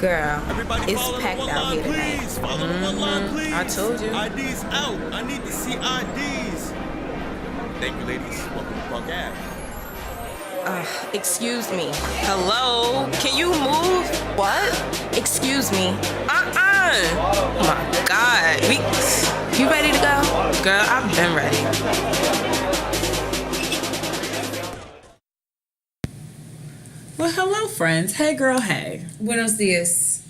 Girl, Everybody it's follow packed the one out line, here tonight. please. Follow the one line, please. I told you. IDs out. I need to see IDs. Thank you, ladies. Welcome to Park Ave. Excuse me. Hello? Can you move? What? Excuse me. Oh my God. You ready to go? Girl, I've been ready. Well, hello, friends. Hey, girl, hey. Buenos dias.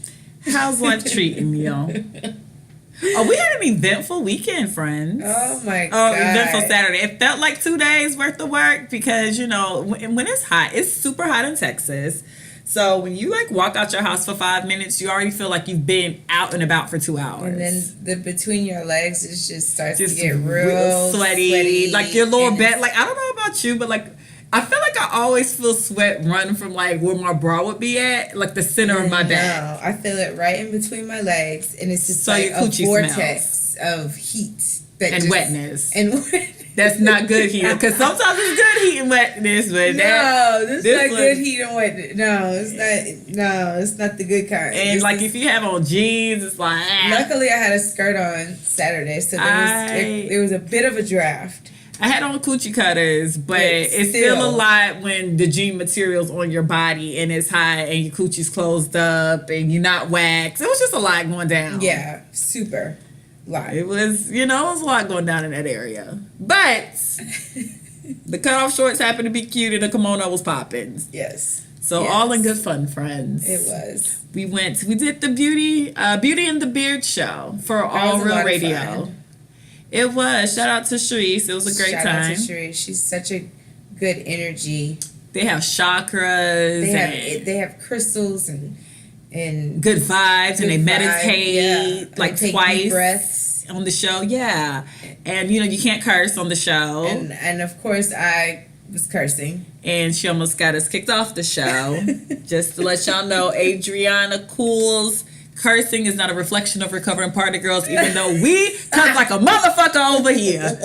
How's life treating you? Oh, we had an eventful weekend, friends. Oh, my God. Eventful Saturday. It felt like 2 days worth of work because, you know, when it's hot, it's super hot in Texas. So when you, like, walk out your house for 5 minutes, you already feel like you've been out and about for 2 hours. And then the between your legs, it just starts to get real sweaty. Like, your lower back. Like, I don't know about you, but, like, I feel like I always feel sweat run from, like, where my bra would be at, like, the center of my back. No, I feel it right in between my legs, and it's just so like a smells. vortex of heat. Wetness. And wetness. That's not good heat, because sometimes it's good heat and wetness, but this is not good heat and wetness. No, it's not. No, it's not the good kind. And it's like if you have on jeans, it's like. Luckily, I had a skirt on Saturday, so there was a bit of a draft. I had on coochie cutters, but it's still a lot when the jean material's on your body and it's hot and your coochie's closed up and you're not waxed. It was just a lot going down. Yeah, super lot. It was, it was a lot going down in that area. But the cutoff shorts happened to be cute and the kimono was popping. Yes. So all in good fun, friends. It was. We did the Beauty and the Beard show for All Real Radio. It was. Shout out to Sharice. It was a great time. Shout out to Sharice. She's such a good energy. They have chakras. They have crystals and good vibes, and they meditate like they twice deep breaths on the show. Yeah, and you can't curse on the show. And of course I was cursing. And she almost got us kicked off the show. Just to let y'all know, Adrianna Cool's cursing is not a reflection of Recovering Party Girls, even though we cuss like a motherfucker over here.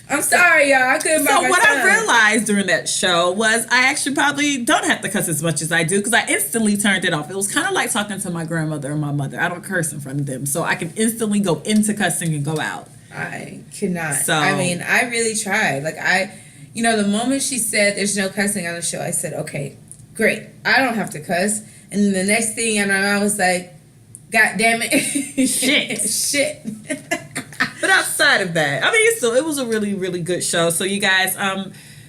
I'm sorry, y'all. I couldn't. So what I realized during that show was I actually probably don't have to cuss as much as I do, because I instantly turned it off. It was kind of like talking to my grandmother and my mother. I don't curse in front of them, so I can instantly go into cussing and go out. I cannot. So I mean, I really tried. Like the moment she said there's no cussing on the show, I said, okay, great. I don't have to cuss. And then the next thing I was like, God damn it. Shit. But outside of that, I mean, it was a really, really good show. So you guys,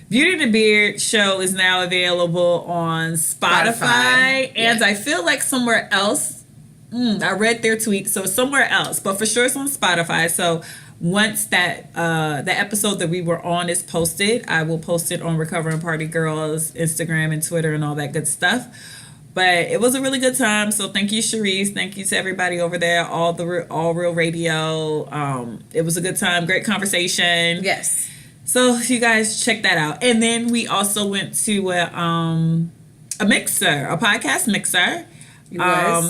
Beauty and the Beard show is now available on Spotify. And I feel like somewhere else. I read their tweet, so it's somewhere else. But for sure it's on Spotify. So once that the episode that we were on is posted, I will post it on Recovering Party Girls Instagram and Twitter and all that good stuff. But it was a really good time. So thank you, Sharice. Thank you to everybody over there, All Real Radio. It was a good time. Great conversation. Yes. So you guys check that out. And then we also went to a mixer, a podcast mixer.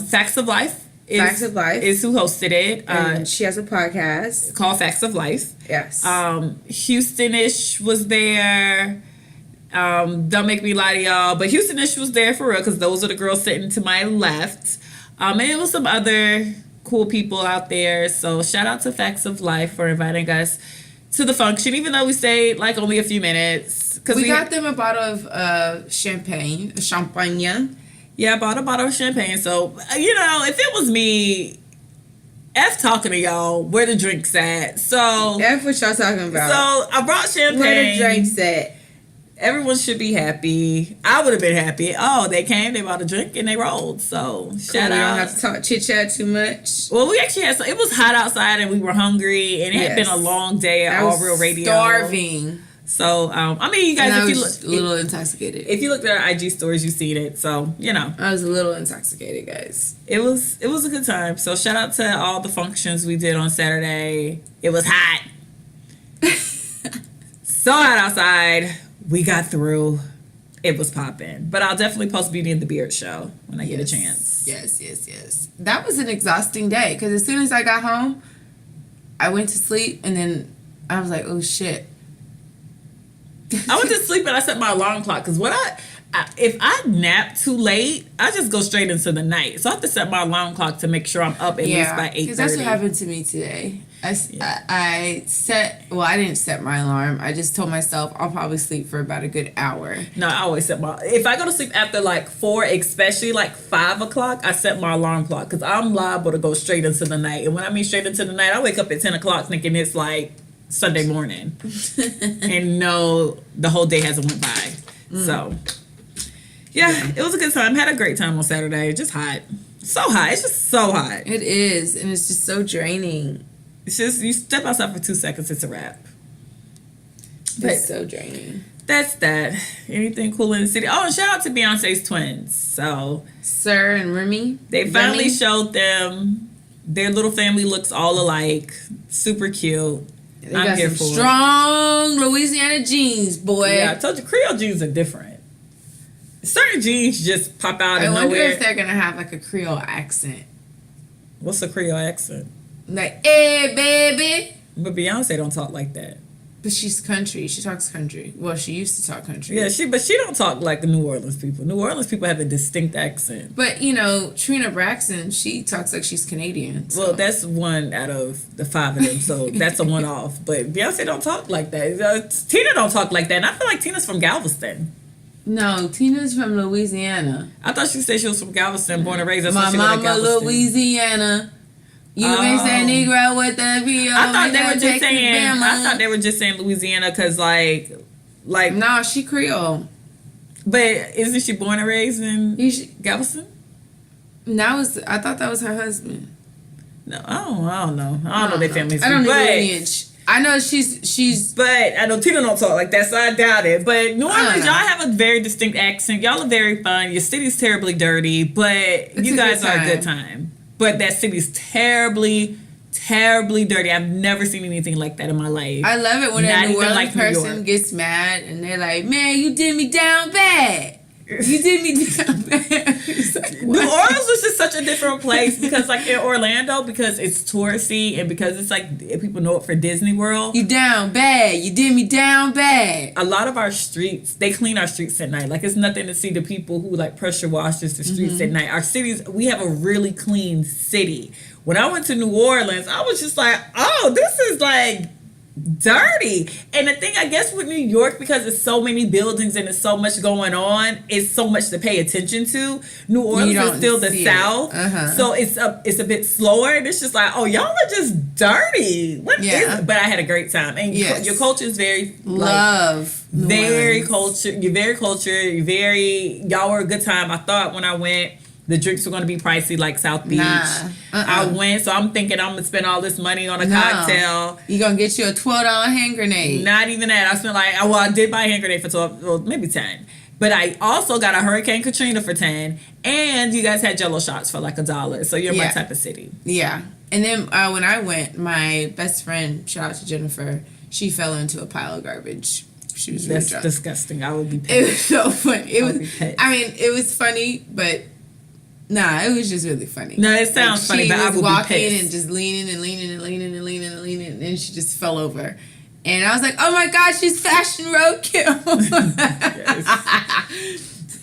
Facts of Life. Is who hosted it. And she has a podcast called Facts of Life. Yes. Houstonish was there. Don't make me lie to y'all, but Houstonish was there for real, because those are the girls sitting to my left. And it was some other cool people out there. So shout out to Facts of Life for inviting us to the function, even though we stayed like only a few minutes. Cause we got them a bottle of champagne. Yeah, I bought a bottle of champagne. So, if it was me, F talking to y'all, where the drinks at? So F what y'all talking about? So I brought champagne. Where the drinks at? Everyone should be happy. I would have been happy. Oh, they came, they bought a drink, and they rolled. So shout out. We don't have to talk chit-chat too much. Well, we actually had it was hot outside and we were hungry, and it had been a long day at All Real Radio. Starving. So, you guys, I was a little intoxicated. If you looked at our IG stories, you've seen it. So, I was a little intoxicated, guys. It was a good time. So, shout out to all the functions we did on Saturday. It was hot. So hot outside. We got through. It was popping. But I'll definitely post Beauty and the Beard show when I get a chance. Yes. That was an exhausting day, because as soon as I got home, I went to sleep, and then I was like, oh, shit. I went to sleep and I set my alarm clock, because if I nap too late, I just go straight into the night. So I have to set my alarm clock to make sure I'm up at least by 8:30. Because that's what happened to me today. I didn't set my alarm. I just told myself I'll probably sleep for about a good hour. No, I always set if I go to sleep after like 4, especially like 5 o'clock, I set my alarm clock because I'm liable to go straight into the night. And when I mean straight into the night, I wake up at 10 o'clock thinking it's like Sunday morning. And no, the whole day hasn't went by. So, yeah, it was a good time. Had a great time on Saturday. Just hot. So hot. It's just so hot. It is. And it's just so draining. It's just, you step outside for 2 seconds, it's a wrap. It's so draining. That's that. Anything cool in the city? Oh, and shout out to Beyonce's twins. So, Sir and Remy. they finally showed them. Their little family looks all alike. Super cute. They got some strong Louisiana jeans, boy. Yeah, I told you, Creole jeans are different. Certain jeans just pop out of nowhere. I wonder if they're going to have like a Creole accent. What's a Creole accent? Like, hey, baby. But Beyonce don't talk like that. But she's country. She talks country. Well, she used to talk country. Yeah, but she don't talk like the New Orleans people. New Orleans people have a distinct accent. But, Trina Braxton, she talks like she's Canadian. So. Well, that's one out of the 5 of them, so that's a one-off. But Beyonce don't talk like that. Tina don't talk like that, and I feel like Tina's from Galveston. No, Tina's from Louisiana. I thought she said she was from Galveston, born and raised. That's My she mama, Louisiana. You mix that Negro with the Creole. I thought they were just saying Louisiana because like. No, she Creole. But isn't she born and raised in Galveston? I thought that was her husband. No, I don't know. I don't know their families. I don't know lineage. I know she's. But I know Tina don't talk like that, so I doubt it. But New Orleans, y'all have a very distinct accent. Y'all are very fun. Your city's terribly dirty, but you guys are a good time. But that city's terribly, terribly dirty. I've never seen anything like that in my life. I love it when a New Orleans person gets mad and they're like, "Man, you did me down bad. You did me down bad." Like, New Orleans was just such a different place because, like, in Orlando, because it's touristy and because it's like people know it for Disney World. You down bad. You did me down bad. A lot of our streets, they clean our streets at night. Like, it's nothing to see the people who like pressure washes the streets at night. Our cities, we have a really clean city. When I went to New Orleans, I was just like, oh, this is like dirty. And the thing, I guess, with New York, because it's so many buildings and there's so much going on, it's so much to pay attention to. New Orleans is still the South, so it's a bit slower. And it's just like, oh, y'all are just dirty. What is it? But I had a great time, and your culture is very very cultured. You're very cultured. Y'all were a good time. I thought when I went, the drinks were going to be pricey like South Beach. I went, so I'm thinking I'm going to spend all this money on a cocktail. You're going to get you a $12 hand grenade. Not even that. I spent I did buy a hand grenade for 12, well, maybe 10. But I also got a Hurricane Katrina for 10. And you guys had Jello shots for like $1. So you're my type of city. Yeah. And then when I went, my best friend, shout out to Jennifer, she fell into a pile of garbage. She was really drunk. That's disgusting. I would be pissed. It was so funny. It was funny, but... Nah, it was just really funny. No, it sounds funny, but I would be pissed. She was walking and just leaning and then she just fell over. And I was like, oh my God, she's fashion roadkill.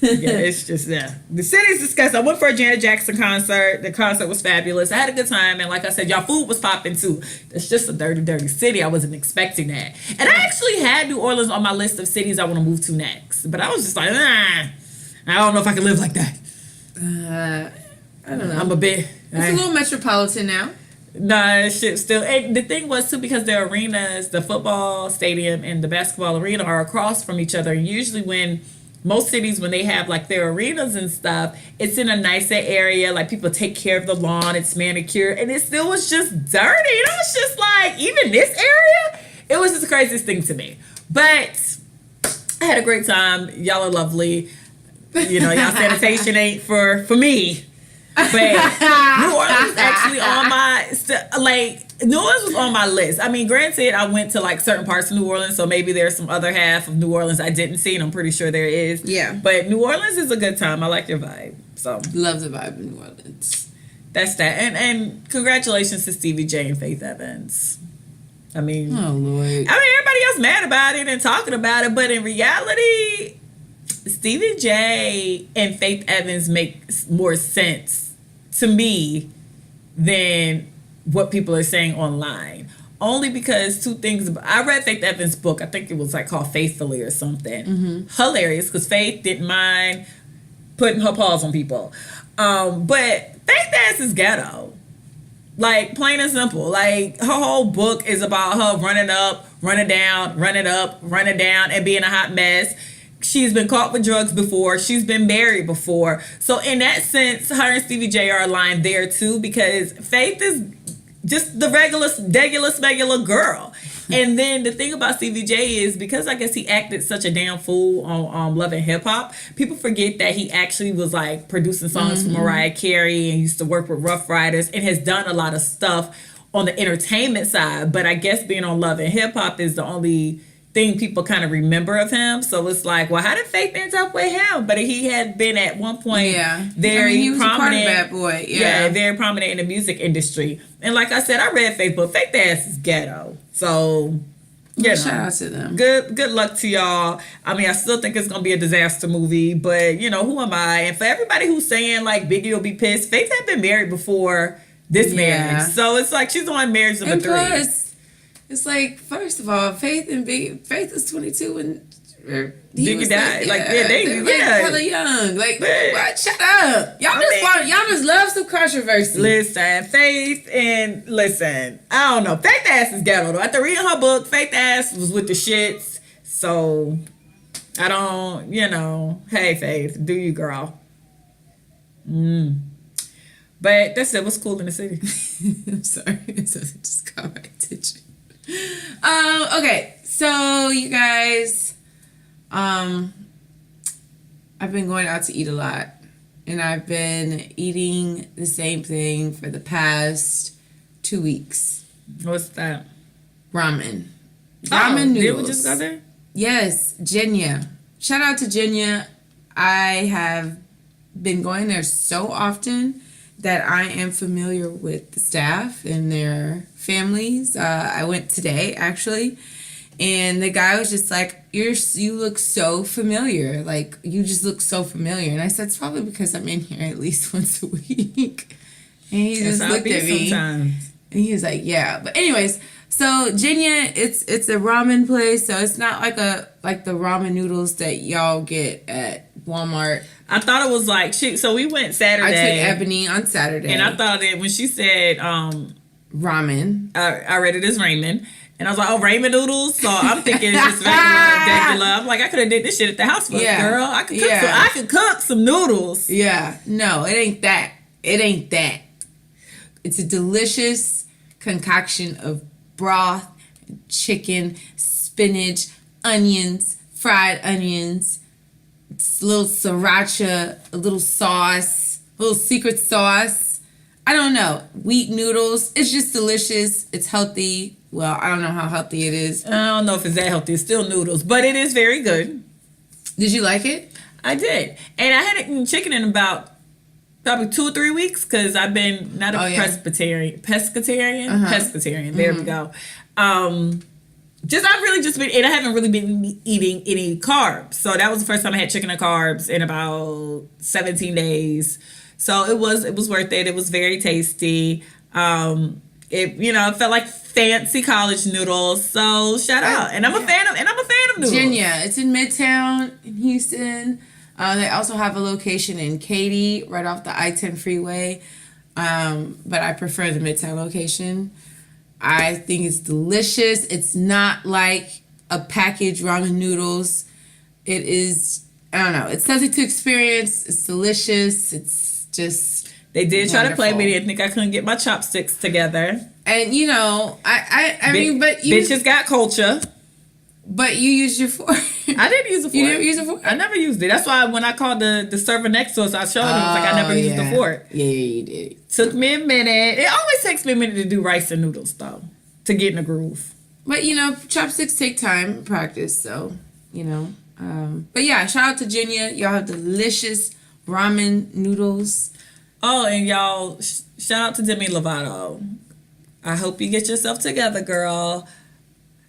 It's just, the city's disgusting. I went for a Janet Jackson concert. The concert was fabulous. I had a good time. And like I said, y'all food was popping too. It's just a dirty, dirty city. I wasn't expecting that. And I actually had New Orleans on my list of cities I want to move to next. But I was just like, I don't know if I can live like that. I don't know. I'm a bit. It's a little metropolitan now. Nah, shit still. And the thing was too, because the arenas, the football stadium and the basketball arena are across from each other. And usually when most cities, when they have like their arenas and stuff, it's in a nicer area. Like people take care of the lawn, it's manicured, and it still was just dirty. And I was just like, even this area, it was just the craziest thing to me. But I had a great time. Y'all are lovely. Y'all sanitation ain't for me. But New Orleans was actually on New Orleans was on my list. I mean, granted, I went to like certain parts of New Orleans, so maybe there's some other half of New Orleans I didn't see, and I'm pretty sure there is. Yeah. But New Orleans is a good time. I like your vibe. So love the vibe in New Orleans. That's that. And congratulations to Stevie J and Faith Evans. I mean, oh Lord. I mean, everybody else mad about it and talking about it, but in reality, Stevie J and Faith Evans make more sense to me than what people are saying online. Only because two things. I read Faith Evans' book. I think it was like called Faithfully or something. Hilarious, because Faith didn't mind putting her paws on people. But Faith ass is ghetto. Like, plain and simple. Like, her whole book is about her running up, running down, running up, running down, and being a hot mess. She's been caught with drugs before. She's been married before. So in that sense, her and Stevie J are aligned there too, because Faith is just the regular girl. And then the thing about Stevie J is, because I guess he acted such a damn fool on Love and Hip Hop, people forget that he actually was like producing songs for Mariah Carey and used to work with Rough Riders and has done a lot of stuff on the entertainment side. But I guess being on Love and Hip Hop is the only thing people kind of remember of him. So it's like, well, how did Faith end up with him? But he had been at one point very he was prominent. A part of Bad Boy. Very prominent in the music industry. And like I said, I read Faith, but Faith ass is ghetto. So, shout out to them. Good luck to y'all. I mean, I still think it's gonna be a disaster movie, but who am I? And for everybody who's saying like Biggie will be pissed, Faith had been married before this marriage, so it's like she's on marriage number 3. Plus, it's like, first of all, Faith was 22 when Biggie died. They were hella young. Like, what? Shut up. Y'all just love some controversy. Listen, Faith, I don't know. Faith ass is ghetto though. After reading her book, Faith ass was with the shits. So I don't, hey Faith, do you, girl. But that's it. What's cool in the city? I'm sorry. It just caught my attention. Okay, so you guys, I've been going out to eat a lot, and I've been eating the same thing for the past 2 weeks. What's that? Ramen noodles. Did we just go there? Yes, Jenya. Shout out to Jenya. I have been going there so often that I am familiar with the staff and their families. I went today, actually, and the guy was just like, you look so familiar. Like, you just look so familiar. And I said, it's probably because I'm in here at least once a week. And he just looked at me. Sometimes. And he was like, yeah. But anyways, so Jenya, it's a ramen place. So it's not like the ramen noodles that y'all get at Walmart. I thought it was like so we went Saturday. I took Ebony on Saturday. And I thought that when she said ramen, I read it as ramen. And I was like, oh, ramen noodles? So I'm thinking it's just regular. I'm like, I could have did this shit at the house for girl. I could cook some noodles. Yeah. No, it ain't that. It's a delicious concoction of broth, chicken, spinach, onions, fried onions, a little sriracha, a little sauce, a little secret sauce. I don't know. Wheat noodles. It's just delicious. It's healthy. Well, I don't know how healthy it is. I don't know if it's that healthy. It's still noodles, but it is very good. Did you like it? I did. And I hadn't eaten chicken in about probably 2 or 3 weeks because I've been not a pescatarian. Pescatarian. There we go. I've really just been, and I haven't really been eating any carbs. So that was the first time I had chicken and carbs in about 17 days. So it was worth it. It was very tasty. It felt like fancy college noodles. So shout out. And I'm a fan of noodles. Jenya, it's in Midtown in Houston. They also have a location in Katy, right off the I-10 freeway. But I prefer the Midtown location. I think it's delicious. It's not like a packaged ramen noodles. It is, I don't know. It's something to experience. It's delicious. It's just They did wonderful. try to play me. They didn't think I couldn't get my chopsticks together. And, I mean, but you... Bitches got culture. But you used your fork. I didn't use a fork. You didn't use a fork? I never used it. That's why when I called the server next to us, I showed him. I was like, I never used the fork. Yeah, you did. Took me a minute. It always takes me a minute to do rice and noodles, though, to get in the groove. But, chopsticks take time and practice, so, But, yeah, shout out to Jenya. Y'all have delicious ramen noodles. Oh, and y'all, shout out to Demi Lovato. I hope you get yourself together, girl.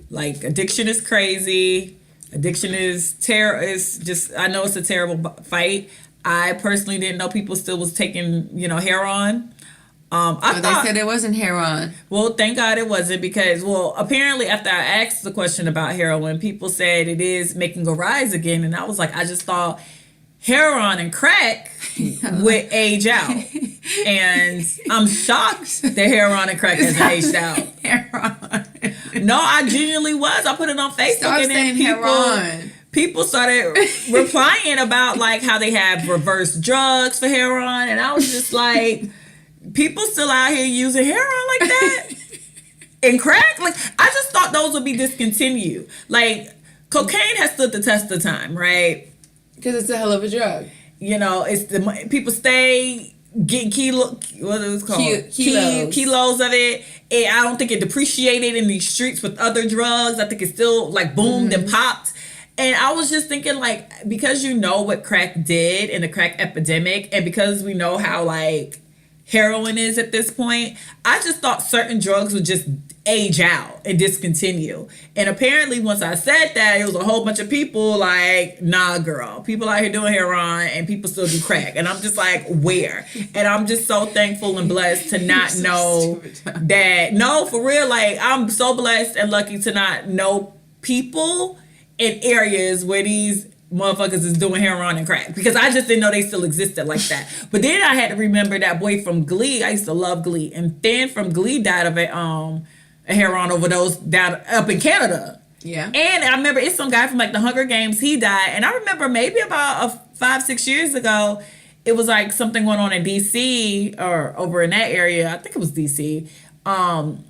Like, addiction is crazy. Addiction is is just, I know it's a terrible fight. I personally didn't know people still was taking, heroin. They said it wasn't heroin. Well, thank God it wasn't, because, apparently after I asked the question about heroin, people said it is making a rise again. And I was like, I just thought heroin and crack would age out. And I'm shocked that heroin and crack hasn't aged out. Heroin. No, I genuinely was. I put it on Facebook. Stop saying heroin. People started replying about like how they have reverse drugs for heroin. And I was just like... People still out here using heroin like that? And crack? Like, I just thought those would be discontinued. Like, cocaine has stood the test of time, right? Because it's a hell of a drug. It's the people stay getting what it was called? Kilos of it. And I don't think it depreciated in these streets with other drugs. I think it still like boomed and popped. And I was just thinking, like, because you know what crack did in the crack epidemic, and because we know how like heroin is at this point, I just thought certain drugs would just age out and discontinue. And apparently once I said that, it was a whole bunch of people like, nah, girl, people out here doing heroin and people still do crack. And I'm just like, where? And I'm just so thankful and blessed to not know that. No, for real, like, I'm so blessed and lucky to not know people in areas where these motherfuckers is doing heroin and crack, because I just didn't know they still existed like that. But then I had to remember that boy from Glee. I used to love Glee, and then from Glee died of a heroin overdose down up in Canada. Yeah. And I remember it's some guy from like the Hunger Games. He died, and I remember maybe about 5-6 years ago, it was like something going on in DC or over in that area. I think it was DC.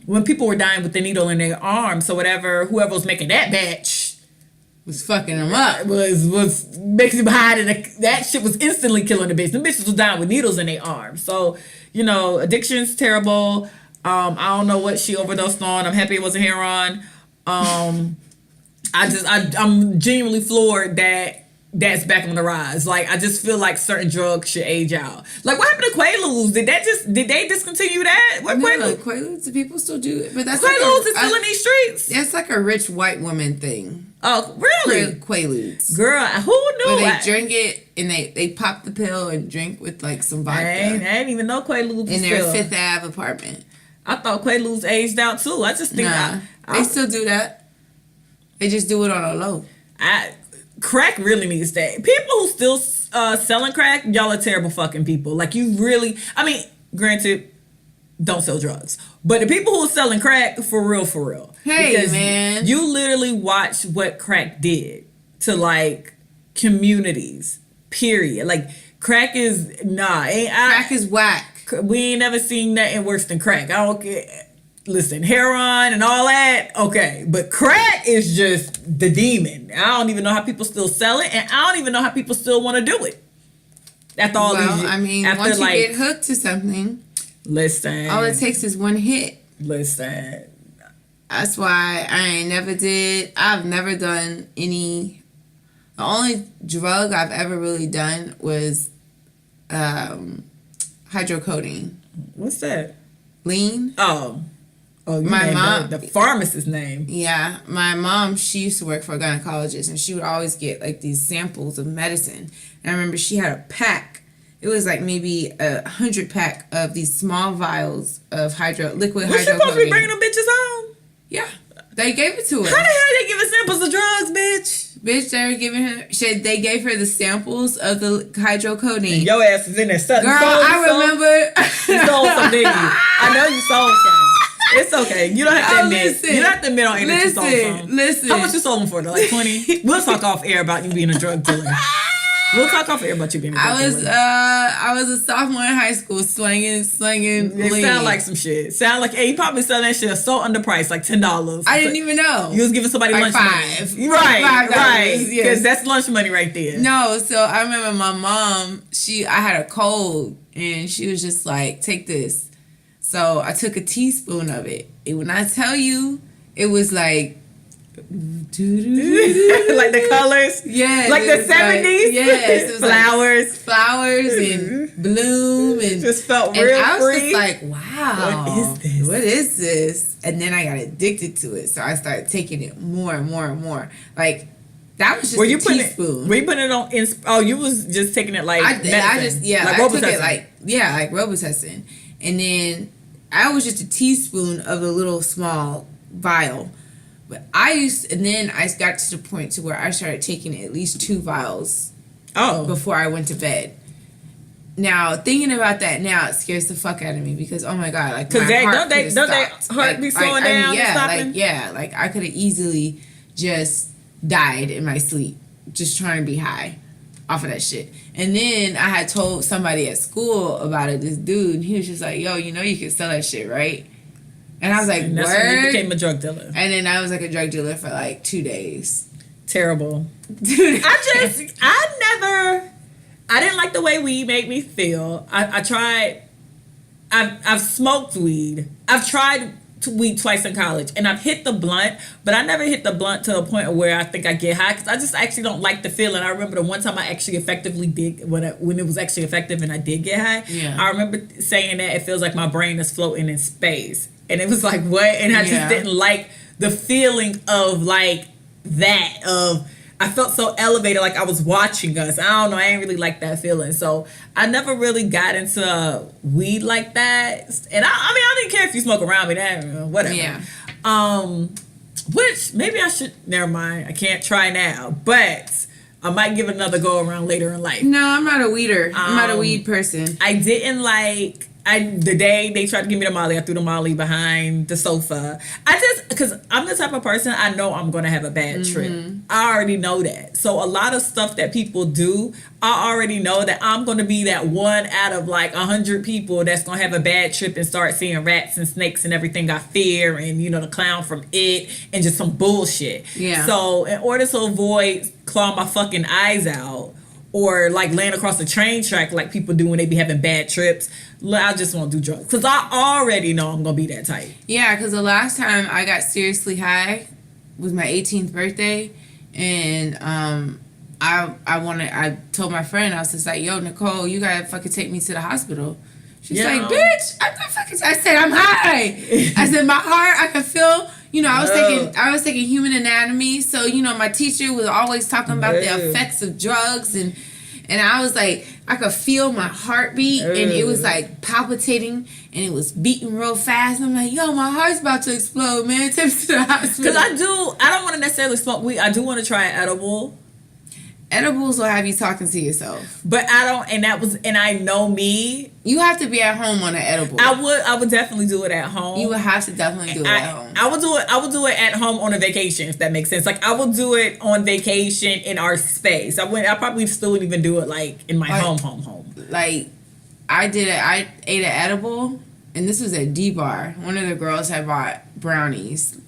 When people were dying with the needle in their arm. So whoever was making that batch was fucking them up. Was basically behind it. That shit was instantly killing the bitch. The bitches was dying with needles in their arms. So, addiction's terrible. I don't know what she overdosed on. I'm happy it wasn't heroin. I'm genuinely floored that that's back on the rise. Like, I just feel like certain drugs should age out. Like, what happened to Quaaludes? Did they discontinue that? What Quaaludes? Quaaludes, people still do it, but that's Quaaludes is still in these streets. That's like a rich white woman thing. Oh, really? Quaaludes. Girl, who knew? Where they drink it and they pop the pill and drink with like some vodka. I didn't even know Quaaludes was in their still. Fifth Ave apartment. I thought Quaaludes aged out too. I just think they still do that. They just do it on a low. Crack really needs that. People who still selling crack, y'all are terrible fucking people. Like, you really, granted, don't sell drugs. But the people who are selling crack, for real. Hey, because man. You literally watch what crack did to, like, communities, period. Like, crack is, crack is whack. We ain't never seen nothing worse than crack. I don't care. Listen, heroin and all that, okay. But crack is just the demon. I don't even know how people still sell it, and I don't even know how people still want to do it. After all these years. Once you get hooked to something, listen. All it takes is one hit. Listen. That's why I've never done any. The only drug I've ever really done was hydrocodone. What's that? Lean. Oh, my mom, the pharmacist's name. Yeah, my mom, she used to work for a gynecologist, and she would always get like these samples of medicine. And I remember she had a pack. It was like maybe 100 pack of these small vials of liquid hydrocodone. Was she supposed to be bringing them bitches home? Yeah, they gave it to her. How the hell they giving samples of drugs, bitch? Bitch, they were giving her. They gave her the samples of the hydrocodone. And your ass is in there. Girl, I remember. You sold some, didn't you? I know you sold some. It's okay. You don't have to admit. Listen, you don't have to admit on air that you sold some. Listen. How much you sold them for? Like 20? We'll talk off air about you being a drug dealer. We'll talk off air about you being a drug dealer. I was a sophomore in high school, slinging. It sound like some shit. Sound like, hey, you probably selling that shit so underpriced, like $10. I didn't even know. You was giving somebody like lunch money. Right. Because yes. that's lunch money right there. No, so I remember my mom, I had a cold, and she was just like, take this. So I took a teaspoon of it. And when I tell you, it was like... like the colors? Yeah. Like the 70s? Like, yes. It was flowers and bloom. And just felt real free. And I was just like, wow. What is this? What is this? And then I got addicted to it. So I started taking it more and more and more. Like, That was just Were you a putting teaspoon. Were you putting it on? You was just taking it like I medicine, like I took Robitussin. it like Robitussin, and then I was just a teaspoon of a little small vial. But then I got to the point to where I started taking at least 2 vials. Before I went to bed. Now thinking about that now, it scares the fuck out of me because oh my god, like because don't they stopped. heart be slowing down? Like I could have easily just died in my sleep, just trying to be high off of that shit. And then I had told somebody at school about it, this dude, and he was just like, yo, you know you can sell that shit, right? And I was like, and that's word? when you became a drug dealer. And then I was like a drug dealer for like 2 days. Terrible. Dude. I didn't like the way weed made me feel. I tried, I've smoked weed. I've tried weed twice in college, and I've hit the blunt, but I never hit the blunt to a point where I think I get high, because I just actually don't like the feeling. I remember the one time I actually effectively did, when it was actually effective and I did get high, I remember saying that it feels like my brain is floating in space. And it was like, what? And I just didn't like the feeling of like that, of I felt so elevated, like I was watching us. I don't know, I ain't really like that feeling. So I never really got into weed like that. And I didn't care if you smoke around me, that whatever. Yeah. Which maybe I should, never mind, I can't try now. But I might give it another go around later in life. No, I'm not a weeder. I'm not a weed person. I didn't like... the day they tried to give me the Molly, I threw the Molly behind the sofa. Because I'm the type of person, I know I'm going to have a bad trip. I already know that. So a lot of stuff that people do, I already know that I'm going to be that one out of like 100 people that's going to have a bad trip and start seeing rats and snakes and everything I fear, and the clown from It and just some bullshit. Yeah. So in order to avoid clawing my fucking eyes out, or like laying across the train track like people do when they be having bad trips, I just won't do drugs. Because I already know I'm going to be that type. Yeah, because the last time I got seriously high was my 18th birthday. And I told my friend, I was just like, yo, Nicole, you got to fucking take me to the hospital. She's like, bitch, I said, I'm high. I said, my heart, I can feel... I was taking human anatomy, so my teacher was always talking about the effects of drugs, and I was like, I could feel my heartbeat, and it was like palpitating, and it was beating real fast. And I'm like, yo, my heart's about to explode, man. Take me to the hospital. Because I don't want to necessarily smoke weed. I do want to try an edible. Edibles will have you talking to yourself. But I don't, and I know me. You have to be at home on an edible. I would definitely do it at home. You would have to definitely do it at home. I would do it at home on a vacation, if that makes sense. Like, I would do it on vacation in our space. I probably still wouldn't even do it like in my home. Like, I ate an edible, and this was at D-Bar. One of the girls had bought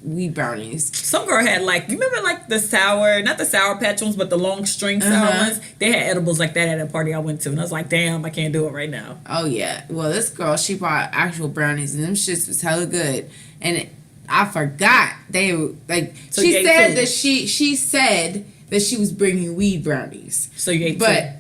weed brownies. Some girl had like, you remember like not the Sour Patch ones, but the long string sour ones? They had edibles like that at a party I went to, and I was like, damn, I can't do it right now. Oh yeah. Well, this girl, she bought actual brownies, and them shits was hella good. And I forgot they were like, so she said that she said that she was bringing weed brownies. So you ate but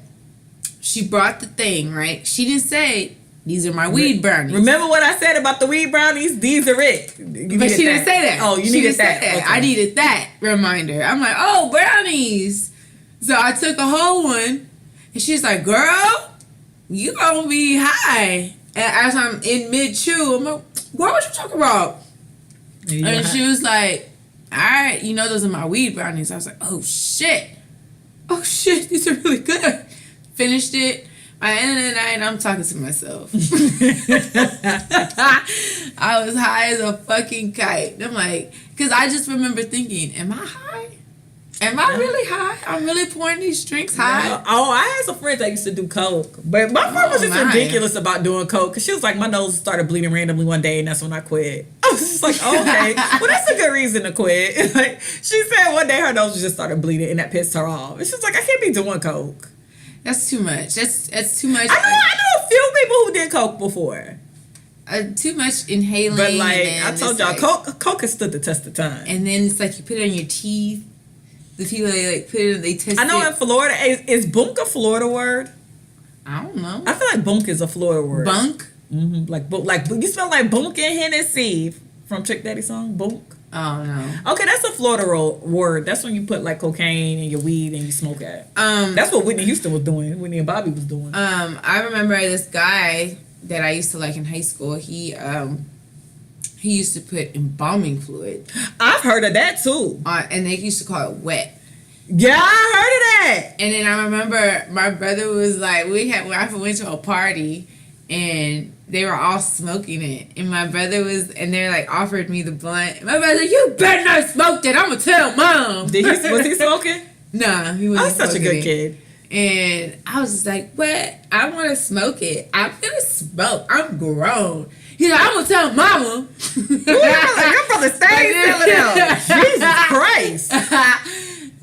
she brought the thing, right? She didn't say, these are my weed brownies. Remember what I said about the weed brownies? These are it. But she didn't say that. Oh, you needed that. Okay. I needed that reminder. I'm like, oh, brownies. So I took a whole one, and she's like, girl, you gonna be high. And as I'm in mid-chew, I'm like, what you talking about? And she was like, all right, those are my weed brownies. I was like, oh, shit. These are really good. Finished it. By the end of the night, I'm talking to myself. I was high as a fucking kite. I'm like, because I just remember thinking, am I high? Am I really high? I'm really pouring these drinks high? Yeah. Oh, I had some friends that used to do coke. But my friend was just ridiculous about doing coke. Because she was like, my nose started bleeding randomly one day, and that's when I quit. I was just like, oh, okay. Well, that's a good reason to quit. Like, she said one day her nose just started bleeding, and that pissed her off. And she was like, I can't be doing coke. That's too much. That's too much. I know a few people who did coke before. Too much inhaling. But like I told y'all, coke has stood the test of time. And then it's like you put it on your teeth. The people they put it, they test. I know in Florida, is bunk a Florida word? I don't know. I feel like bunk is a Florida word. Bunk. Mm-hmm. Like you smell like bunk and Hennessy from Trick Daddy song. Bunk. Oh no. Okay, that's a Florida word. That's when you put like cocaine in your weed and you smoke it. That's what Whitney Houston was doing. Whitney and Bobby was doing. I remember this guy that I used to like in high school. He used to put embalming fluid. I've heard of that too. And they used to call it wet. Yeah, I heard of that. And then I remember my brother was like, I went to a party and they were all smoking it. And my brother and they like offered me the blunt. My brother like, you better not smoke that. I'm going to tell mom. Was he smoking? Nah, he wasn't. I was such a good kid. And I was just like, what? I want to smoke it. I'm going to smoke. I'm grown. He's like, I'm going to tell mama. Your brother stays selling out. Jesus Christ.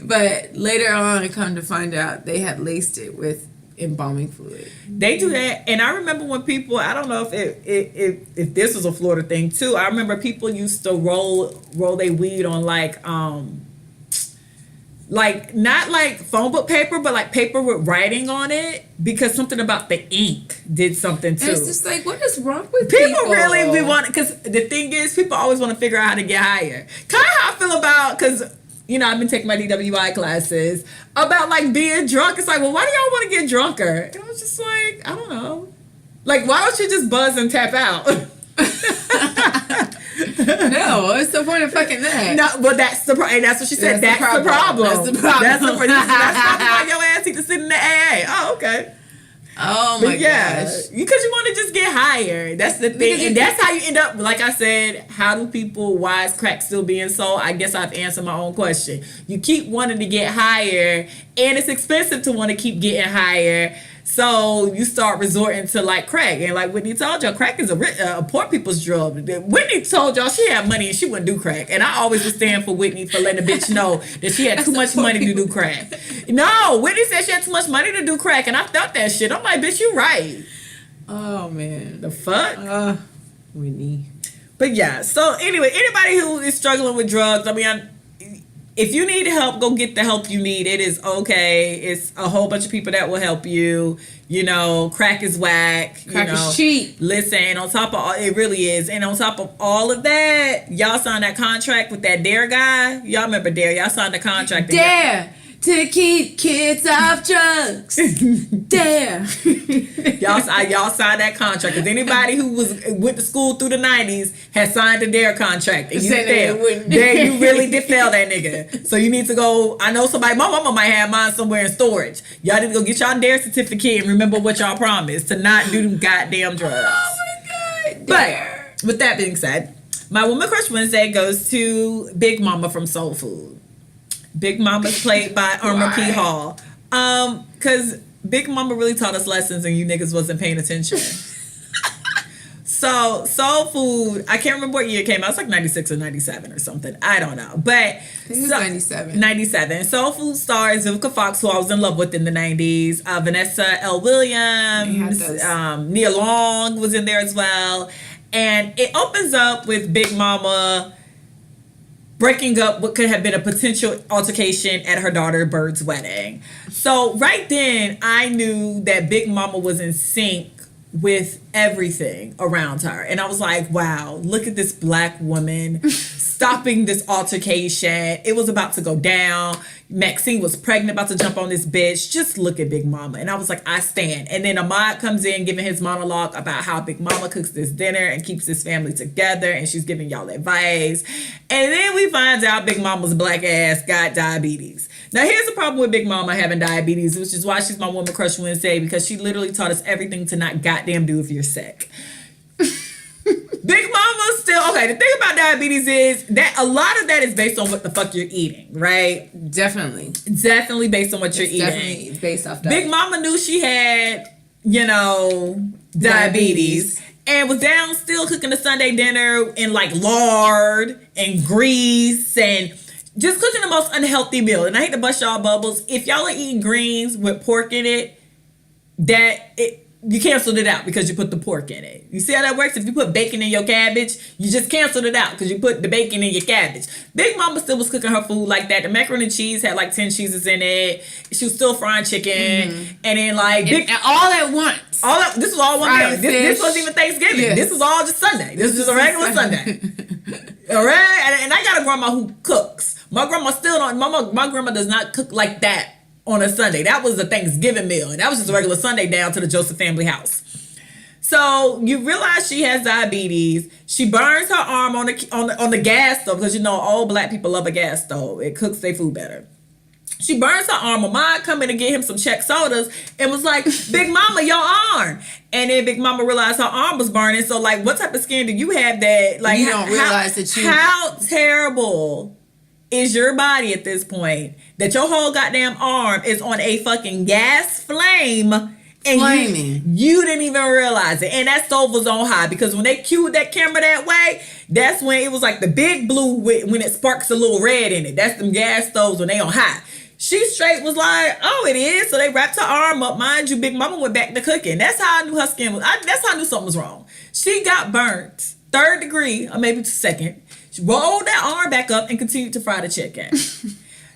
But later on, I come to find out they had laced it with embalming fluid. They do that, and I remember when people. I don't know if this was a Florida thing too. I remember people used to roll their weed on like not like phone book paper, but like paper with writing on it because something about the ink did something too. And it's just like, what is wrong with people? Really be wanting, because the thing is, people always want to figure out how to get higher. Kind of how I feel about, because you know, I've been taking my DWI classes about like being drunk. It's like, well, why do y'all want to get drunker? And I was just like, I don't know. Like, why don't you just buzz and tap out? No, what's the point of fucking that? No, well, that's the problem. That's what she said. That's the problem. That's the problem. That's probably why your ass need to sit in the AA. Oh, okay. Oh my gosh. Because you want to just get higher. That's the thing. And that's how you end up, like I said, how do people, why is crack still being sold? I guess I've answered my own question. You keep wanting to get higher, and it's expensive to want to keep getting higher. So you start resorting to like crack. And like Whitney told y'all, crack is a poor people's drug. Whitney told y'all she had money and she wouldn't do crack. And I always would stand for Whitney for letting a bitch know that she had too much money to do crack. No, Whitney said she had too much money to do crack. And I felt that shit. I'm like, bitch, you right. Oh, man. The fuck? Whitney. But yeah, so anyway, anybody who is struggling with drugs, I mean, if you need help, go get the help you need. It is okay. It's a whole bunch of people that will help you. You know, crack is whack. Crack is cheap. Listen, and on top of all, it really is. And on top of all of that, y'all signed that contract with that Dare guy. Y'all remember Dare? Y'all signed the contract. Dare to keep kids off drugs. Dare. Y'all signed that contract. Because anybody who went to school through the 90s had signed the Dare contract. And you failed. Dare, you really did fail that nigga. So you need to go. I know somebody, my mama might have mine somewhere in storage. Y'all need to go get y'all Dare certificate and remember what y'all promised to not do them goddamn drugs. Oh my God. Dare. But with that being said, my Woman Crush Wednesday goes to Big Mama from Soul Food. Big Mama's played by Irma P. Hall. Because Big Mama really taught us lessons and you niggas wasn't paying attention. So, Soul Food, I can't remember what year it came out. It's like 96 or 97 or something. I don't know. But I think it was 97. 97. Soul Food stars Vivica Fox, who I was in love with in the 90s. Vanessa L. Williams. Nia Long was in there as well. And it opens up with Big Mama breaking up what could have been a potential altercation at her daughter Bird's wedding. So right then, I knew that Big Mama was in sync with everything around her. And I was like, wow, look at this black woman stopping this altercation. It was about to go down. Maxine was pregnant, about to jump on this bitch. Just look at Big Mama. And I was like, I stand. And then Ahmad comes in giving his monologue about how Big Mama cooks this dinner and keeps his family together. And she's giving y'all advice. And then we find out Big Mama's black ass got diabetes. Now, here's the problem with Big Mama having diabetes, which is why she's my Woman Crush Wednesday, because she literally taught us everything to not goddamn do if you're sick. Big Mama still, okay, the thing about diabetes is that a lot of that is based on what the fuck you're eating, right? Definitely. Definitely based on what you're eating. Definitely based off that. Big Mama knew she had, you know, diabetes. And was down still cooking a Sunday dinner in like lard and grease and just cooking the most unhealthy meal. And I hate to bust y'all bubbles. If y'all are eating greens with pork in it, you canceled it out because you put the pork in it. You see how that works? If you put bacon in your cabbage, you just canceled it out because you put the bacon in your cabbage. Big Mama still was cooking her food like that. The macaroni and cheese had like 10 cheeses in it. She was still frying chicken. Mm-hmm. And then like... And all at once. This was all one day. This wasn't even Thanksgiving. Yeah. This was all just Sunday. This was a regular Sunday. All right, and I got a grandma who cooks. My grandma still don't. My grandma does not cook like that on a Sunday. That was a Thanksgiving meal, and that was just a regular Sunday down to the Joseph family house. So you realize she has diabetes. She burns her arm on the gas stove because all black people love a gas stove. It cooks their food better. She burns her arm. My mom come in to get him some Czech sodas and was like, Big Mama, your arm. And then Big Mama realized her arm was burning. So like, what type of skin do you have that like you don't realize that you... How terrible is your body at this point that your whole goddamn arm is on a fucking gas flame and flaming. You didn't even realize it. And that stove was on high because when they cued that camera that way, that's when it was like the big blue when it sparks a little red in it. That's them gas stoves when they on high. She straight was like, oh, it is. So they wrapped her arm up. Mind you, Big Mama went back to cooking. That's how I knew her skin was. That's how I knew something was wrong. She got burnt, 3rd degree, or maybe 2nd. She rolled that arm back up and continued to fry the chicken.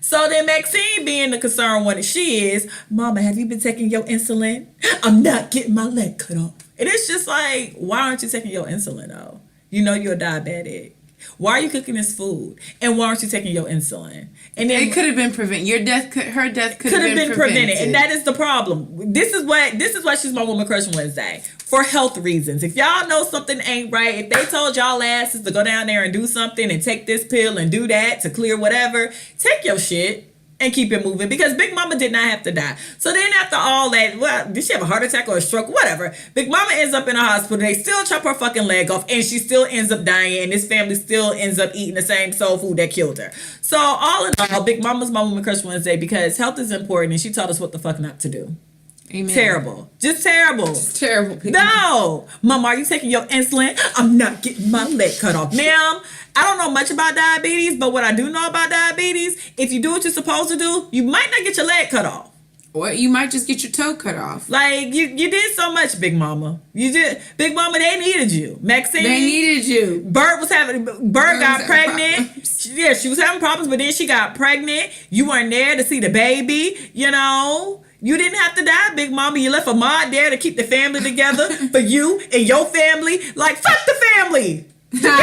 So then Maxine, being the concerned one that she is, Mama, have you been taking your insulin? I'm not getting my leg cut off. And it's just like, why aren't you taking your insulin though? You know you're diabetic. Why are you cooking this food? And why aren't you taking your insulin? And then it could have been prevented. Her death could have been prevented. And that is the problem. This is why she's my Woman Crush Wednesday. For health reasons. If y'all know something ain't right, if they told y'all asses to go down there and do something and take this pill and do that to clear whatever, take your shit and keep it moving, because Big Mama did not have to die. So then after all that, well, did she have a heart attack or a stroke? Whatever. Big Mama ends up in a hospital. They still chop her fucking leg off and she still ends up dying, and this family still ends up eating the same soul food that killed her. So all in all, Big Mama's my Woman Crush Wednesday because health is important and she taught us what the fuck not to do. Amen. Terrible. Just terrible. It's terrible. People. No. Mama, are you taking your insulin? I'm not getting my leg cut off. Ma'am, I don't know much about diabetes, but what I do know about diabetes, if you do what you're supposed to do, you might not get your leg cut off. Or you might just get your toe cut off. Like, you did so much, Big Mama. You did. Big Mama, they needed you. Maxine. They needed you. Bird got pregnant. Yeah, she was having problems, but then she got pregnant. You weren't there to see the baby, You didn't have to die, Big Mama. You left a mod there to keep the family together for you and your family. Like, fuck the family. The family in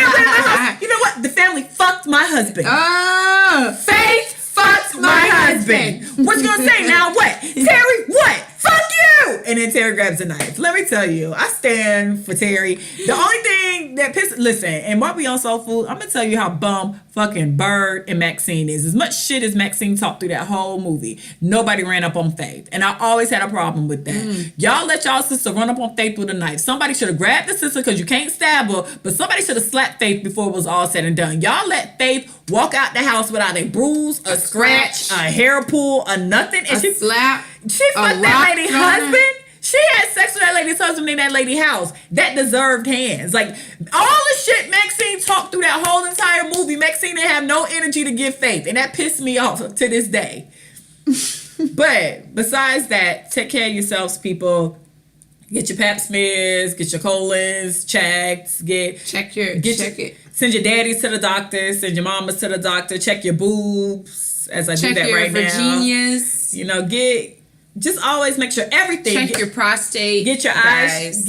my house. You know what? The family fucked my husband. Faith fucked my husband. What you gonna say now? What? Terry, what? Fuck you! And then Terry grabs a knife. Let me tell you, I stand for Terry. The only thing that listen, and while we on Soul Food, I'm gonna tell you how bum fucking Bird and Maxine is. As much shit as Maxine talked through that whole movie, nobody ran up on Faith. And I always had a problem with that. Y'all let y'all sister run up on Faith with a knife. Somebody should have grabbed the sister because you can't stab her, but somebody should have slapped Faith before it was all said and done. Y'all let Faith walk out the house without a bruise, a scratch, a hair pull, a nothing. And she slap. She fucked that lady's husband. She had sex with that lady's husband in that lady's house. That deserved hands. Like, all the shit Maxine talked through that whole entire movie, Maxine didn't have no energy to give Faith. And that pissed me off to this day. But besides that, take care of yourselves, people. Get your pap smears, get your colons checked, check it. Send your daddies to the doctor, send your mamas to the doctor, check your boobs, as I do that right now. Check your Virginias. Just always make sure everything. Check your prostate. Get your eyes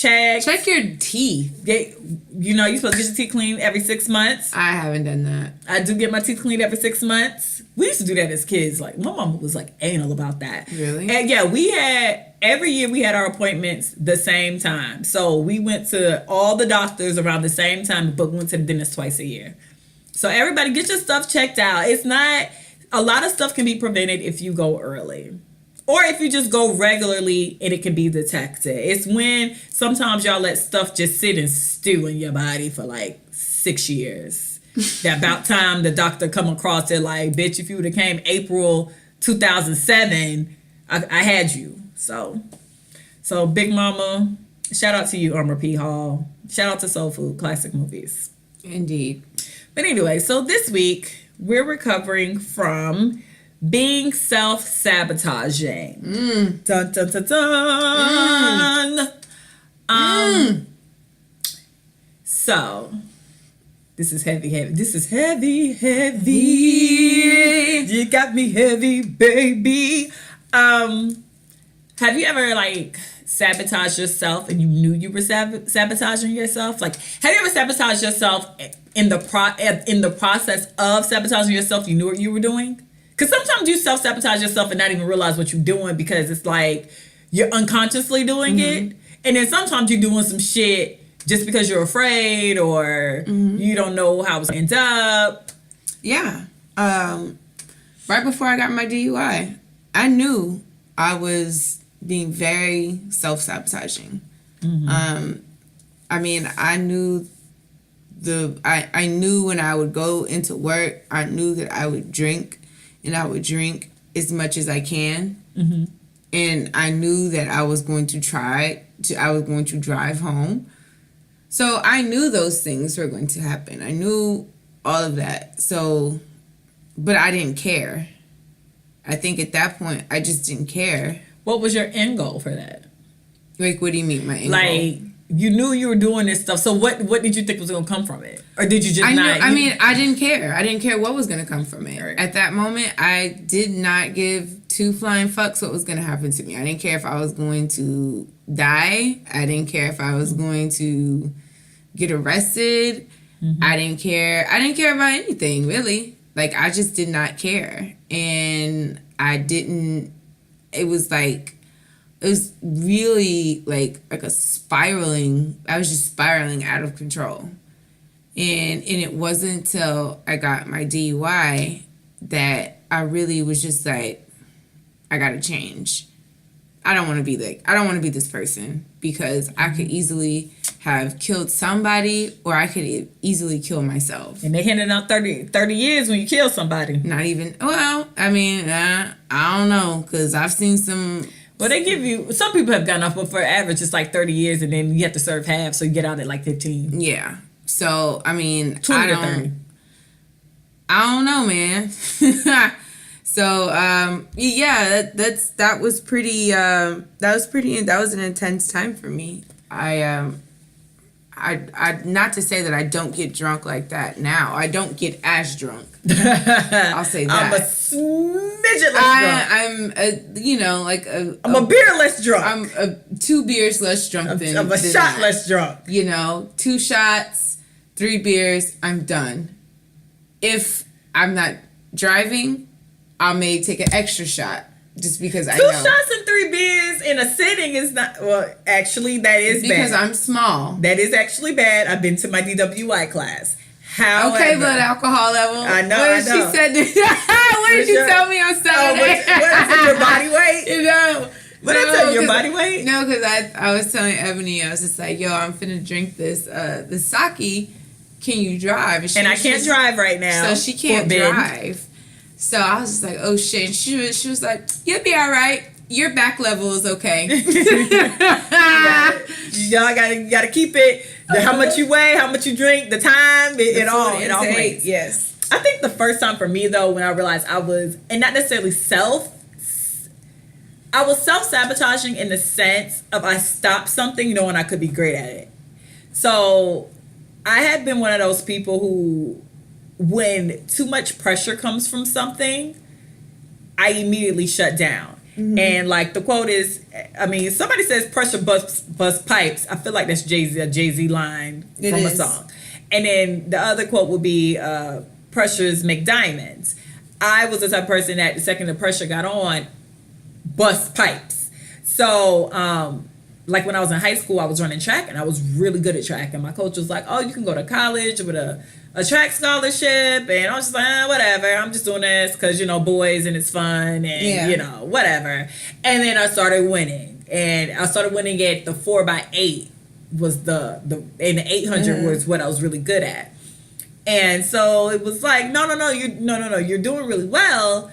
checked. Check your teeth. You're supposed to get your teeth cleaned every 6 months. I haven't done that. I do get my teeth cleaned every 6 months. We used to do that as kids. Like, my mama was like anal about that. Really? And yeah, every year we had our appointments the same time. So we went to all the doctors around the same time, but we went to the dentist twice a year. So everybody get your stuff checked out. A lot of stuff can be prevented if you go early. Or if you just go regularly and it can be detected. It's when sometimes y'all let stuff just sit and stew in your body for like 6 years. That about time the doctor come across it like, bitch, if you would have came April 2007, I had you. So Big Mama, shout out to you, Irma P. Hall. Shout out to Soul Food, classic movies. Indeed. But anyway, so this week we're recovering from being self-sabotaging. Dun, dun, dun, dun. So, this is heavy. This is heavy. You got me heavy, baby. Have you ever, sabotaged yourself and you knew you were sabotaging yourself? Like, have you ever sabotaged yourself in the process of sabotaging yourself? You knew what you were doing? Because sometimes you self-sabotage yourself and not even realize what you're doing because it's like you're unconsciously doing it. And then sometimes you're doing some shit just because you're afraid or you don't know how it's going to end up. Yeah. Right before I got my DUI, I knew I was being very self-sabotaging. I mean, I knew I knew when I would go into work, I knew that I would drink, and I would drink as much as I can. And I knew that I was going to drive home. So I knew those things were going to happen. I knew all of that. So, but I didn't care. I think at that point, I just didn't care. What was your end goal for that? Like, what do you mean, my end goal? Like, you knew you were doing this stuff. So what did you think was going to come from it? Or did you just not? I mean, I didn't care. I didn't care what was going to come from it. Right. At that moment, I did not give two flying fucks what was going to happen to me. I didn't care if I was going to die. I didn't care if I was going to get arrested. I didn't care. I didn't care about anything, really. Like, I just did not care. And it was really like a spiraling. I was just spiraling out of control. And it wasn't until I got my DUI that I really was just like, I gotta change. I don't want to be this person because I could easily have killed somebody or I could easily kill myself. And they handed out 30 years when you kill somebody. Not even, well, I mean, I don't know, because I've seen some... Well, they give you, some people have gotten off, but for average, it's like 30 years and then you have to serve half, so you get out at like 15. Yeah. So, I mean, 20 to 30. I don't know, man. So, yeah, that was an intense time for me. I not to say that I don't get drunk like that now. I don't get as drunk. I'll say that. I'm a smidget less drunk. I'm a beer less drunk. I'm 2 beers less drunk than I'm a shot that. less drunk. 2 shots, 3 beers, I'm done. If I'm not driving, I may take an extra shot just because I know. 2 shots and 3 beers in a sitting is not, well, actually, that is bad. Because I'm small. That is actually bad. I've been to my DWI class. However, okay, blood alcohol level. I know. What did she said? What did you tell me on Saturday? What is it, your body weight? What did I tell you, your body weight? No, because I was telling Ebony, I was just like, yo, I'm finna drink this sake. Can you drive? And I can't drive right now. So she can't drive. So I was just like, oh shit. And she was like, you'll be all right. Your back level is okay. Y'all gotta keep it. How much you weigh, how much you drink, the time, it all plays. Yes. I think the first time for me though, when I realized I was, and not necessarily I was self-sabotaging in the sense of I stopped something knowing I could be great at it. So I had been one of those people who, when too much pressure comes from something, I immediately shut down. And like the quote is, I mean, somebody says pressure bust pipes. I feel like that's a Jay-Z line from a song. And then the other quote would be, pressures make diamonds. I was the type of person that the second the pressure got on, bust pipes. So, like when I was in high school, I was running track and I was really good at track. And my coach was like, oh, you can go to college with a track scholarship. And I was just like, whatever. I'm just doing this because, boys and it's fun and, whatever. And then I started winning. And I started winning at the 4x8 was and the 800 was what I was really good at. And so it was like, no, you're doing really well.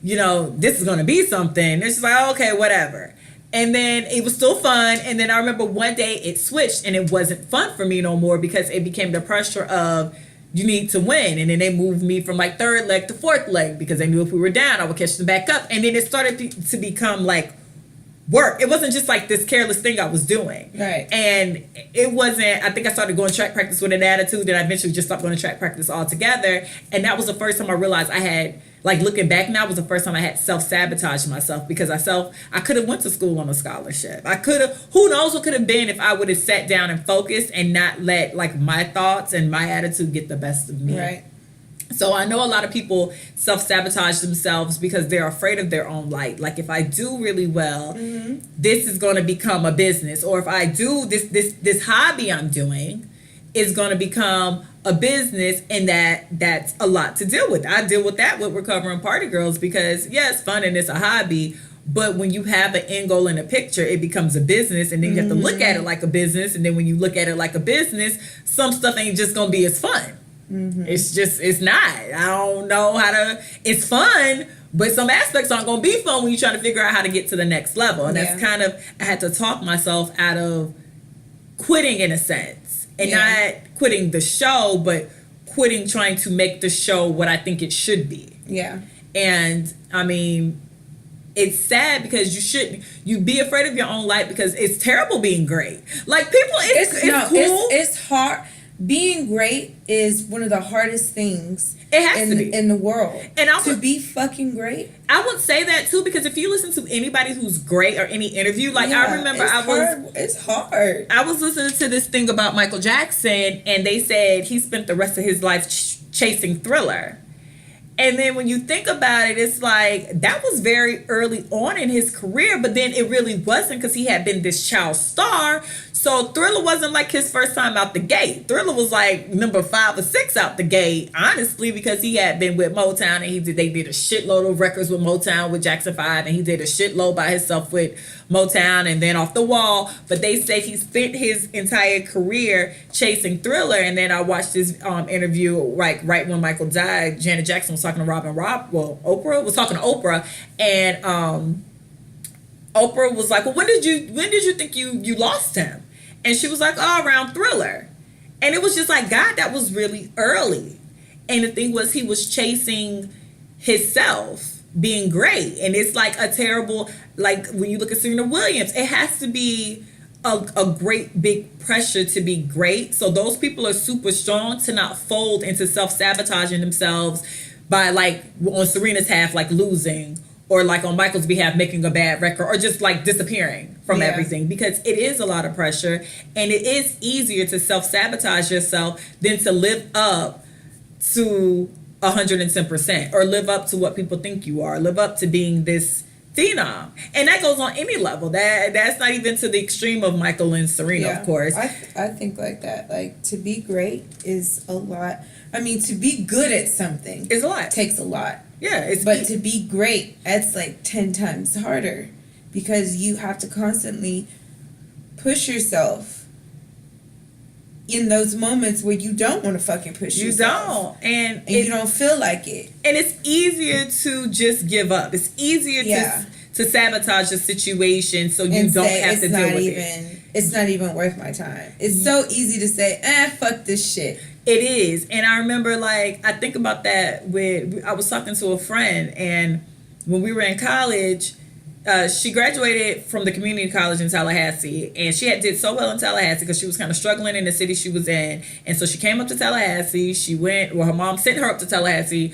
This is going to be something. It's just like, okay, whatever. And then it was still fun. And then I remember one day it switched and it wasn't fun for me no more because it became the pressure of you need to win. And then they moved me from like 3rd leg to 4th leg because they knew if we were down, I would catch them back up. And then it started to become like work. It wasn't just like this careless thing I was doing. Right. And it wasn't, I think I started going track practice with an attitude that I eventually just stopped going to track practice altogether. And that was the first time I realized I had like looking back now was the first time I had self-sabotaged myself because I could have went to school on a scholarship. I could have, who knows what could have been if I would have sat down and focused and not let like my thoughts and my attitude get the best of me. Right. So I know a lot of people self-sabotage themselves because they're afraid of their own light. Like if I do really well, this is going to become a business. Or if I do this hobby I'm doing is going to become a business, and that's a lot to deal with. I deal with that with Recovering Party Girls because yeah, it's fun and it's a hobby. But when you have an end goal in a picture, it becomes a business, and then you have to look at it like a business. And then when you look at it like a business, some stuff ain't just going to be as fun. It's not. I don't know how to, it's fun, but some aspects aren't going to be fun when you're trying to figure out how to get to the next level. And that's kind of, I had to talk myself out of quitting in a sense. And not quitting the show, but quitting trying to make the show what I think it should be. Yeah. And I mean, it's sad because you be afraid of your own light because it's terrible being great. Like people, it's cool. It's hard. Being great is one of the hardest things it has to be in the world. And to be fucking great. I would say that too because if you listen to anybody who's great or any interview, like I remember it's hard. I was listening to this thing about Michael Jackson, and they said he spent the rest of his life chasing Thriller. And then when you think about it, it's like that was very early on in his career, but then it really wasn't because he had been this child star. So Thriller wasn't like his first time out the gate. Thriller was like number 5 or 6 out the gate, honestly, because he had been with Motown and they did a shitload of records with Motown with Jackson 5, and he did a shitload by himself with Motown and then Off the Wall. But they say he spent his entire career chasing Thriller. And then I watched this interview right when Michael died. Janet Jackson was talking to Oprah was talking to Oprah, and Oprah was like, well, when did you think you lost him? And she was like, oh, around Thriller. And it was just like, God, that was really early. And the thing was, he was chasing himself being great. And it's like a terrible, like when you look at Serena Williams, it has to be a great big pressure to be great. So those people are super strong to not fold into self-sabotaging themselves by like on Serena's half, like losing, or like on Michael's behalf, making a bad record, or just like disappearing from everything, because it is a lot of pressure, and it is easier to self-sabotage yourself than to live up to 110%, or live up to what people think you are, live up to being this phenom. And that goes on any level. That's not even to the extreme of Michael and Serena, of course. I think like that. Like, to be great is a lot. I mean, to be good at something is a lot. Takes a lot. Yeah, but to be great, that's like 10 times harder, because you have to constantly push yourself in those moments where you don't want to fucking push yourself. You don't. And you don't feel like it. And it's easier to just give up. It's easier to sabotage the situation so you don't have to deal with it. It's not even worth my time. It's so easy to say, fuck this shit. It is. And I remember, like, I think about that I was talking to a friend, and when we were in college, she graduated from the community college in Tallahassee, and she did so well in Tallahassee because she was kind of struggling in the city she was in. And so she came up to Tallahassee. Her mom sent her up to Tallahassee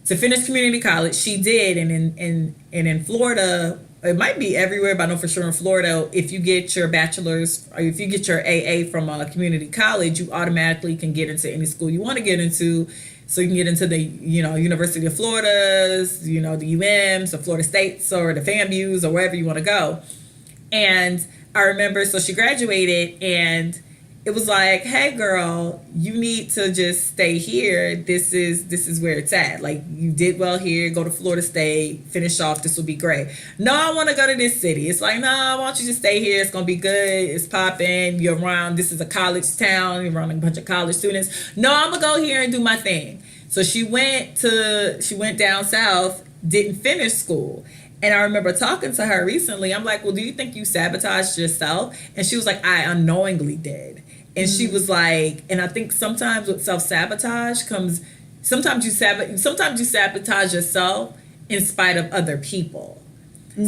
to finish community college. She did. And in Florida, it might be everywhere, but I know for sure in Florida, if you get your bachelor's or if you get your AA from a community college, you automatically can get into any school you want to get into. So you can get into the, University of Florida's, the UMs or Florida State's or the FAMU's or wherever you want to go. And I remember, so she graduated, and it was like, hey girl, you need to just stay here. This is where it's at. Like, you did well here, go to Florida State, finish off, this will be great. No, I want to go to this city. It's like, no, I want you to stay here. It's going to be good. It's popping. You're around, this is a college town. You're around a bunch of college students. No, I'm going to go here and do my thing. So she went down south, didn't finish school. And I remember talking to her recently. I'm like, well, do you think you sabotaged yourself? And she was like, I unknowingly did. And she was like, and I think sometimes with self-sabotage comes, sometimes you sabotage yourself in spite of other people.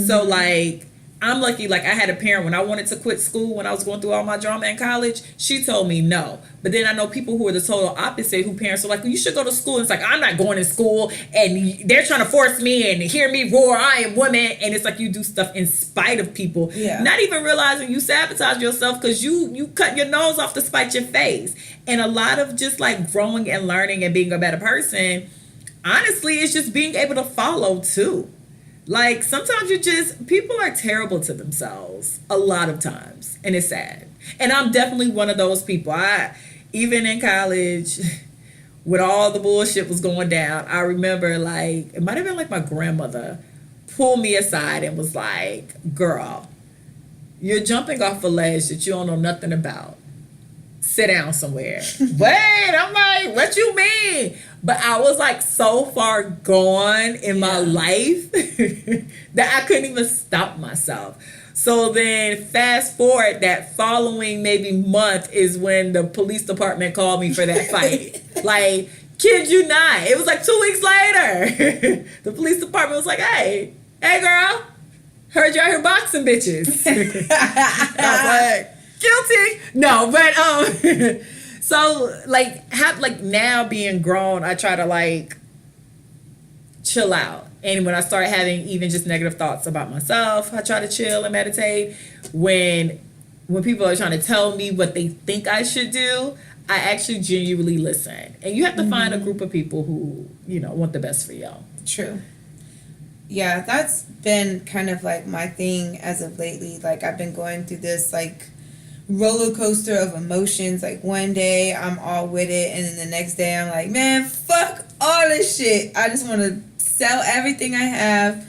So like, I'm lucky, like I had a parent when I wanted to quit school when I was going through all my drama in college, she told me no. But then I know people who are the total opposite, who parents are like, well, you should go to school. And it's like, I'm not going to school and they're trying to force me and hear me roar, I am woman. And it's like you do stuff in spite of people. Yeah. Not even realizing you sabotage yourself because you cut your nose off to spite your face. And a lot of just like growing and learning and being a better person, honestly, it's just being able to follow too. Like, sometimes people are terrible to themselves a lot of times, and it's sad. And I'm definitely one of those people. Even in college, when all the bullshit was going down, I remember, like, it might have been like my grandmother pulled me aside and was like, girl, you're jumping off a ledge that you don't know nothing about. Sit down somewhere. Wait, I'm like, what you mean? But I was like so far gone in my life that I couldn't even stop myself. So then fast forward, that following maybe month is when the police department called me for that fight. Like, kid you not. It was like 2 weeks later. The police department was like, hey girl, heard you out here boxing bitches. I was like, guilty. No, but so like now being grown, I try to like chill out. And when I start having even just negative thoughts about myself, I try to chill and meditate. When people are trying to tell me what they think I should do, I actually genuinely listen. And you have to find a group of people who, want the best for y'all. True. Yeah, that's been kind of like my thing as of lately. Like, I've been going through this like roller coaster of emotions. Like, one day I'm all with it, and then the next day I'm like, man, fuck all this shit. I just want to sell everything I have,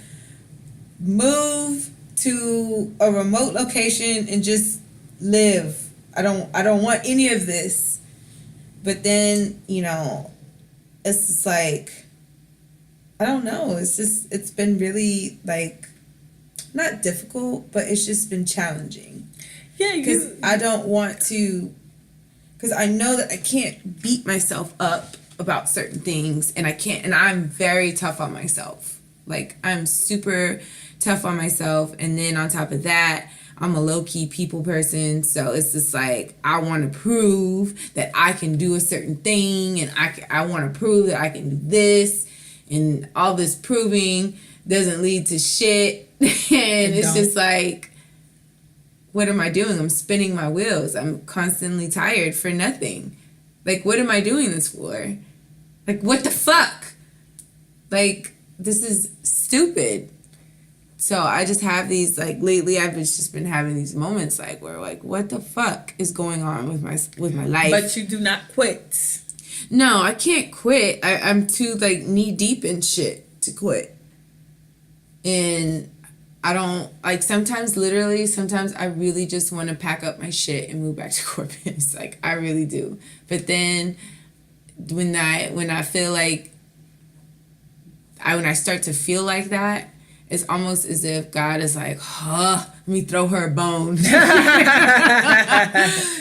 move to a remote location, and just live. I don't want any of this. But then, it's just like, I don't know. It's been really like, not difficult, but it's just been challenging. Yeah, because I don't want to, because I know that I can't beat myself up about certain things, and I'm very tough on myself. Like, I'm super tough on myself, and then on top of that, I'm a low-key people person, so it's just like, I want to prove that I can do a certain thing, and I want to prove that I can do this, and all this proving doesn't lead to shit, and it's just like, what am I doing? I'm spinning my wheels. I'm constantly tired for nothing. Like, what am I doing this for? Like, what the fuck? Like, this is stupid. So I just have these, like, lately I've just been having these moments, like, where, like, what the fuck is going on with my life? But you do not quit. No, I can't quit. I'm too, like, knee deep in shit to quit. And I don't, like, sometimes I really just want to pack up my shit and move back to Corpus. Like, I really do. But then when I feel like, when I start to feel like that, it's almost as if God is like, let me throw her a bone.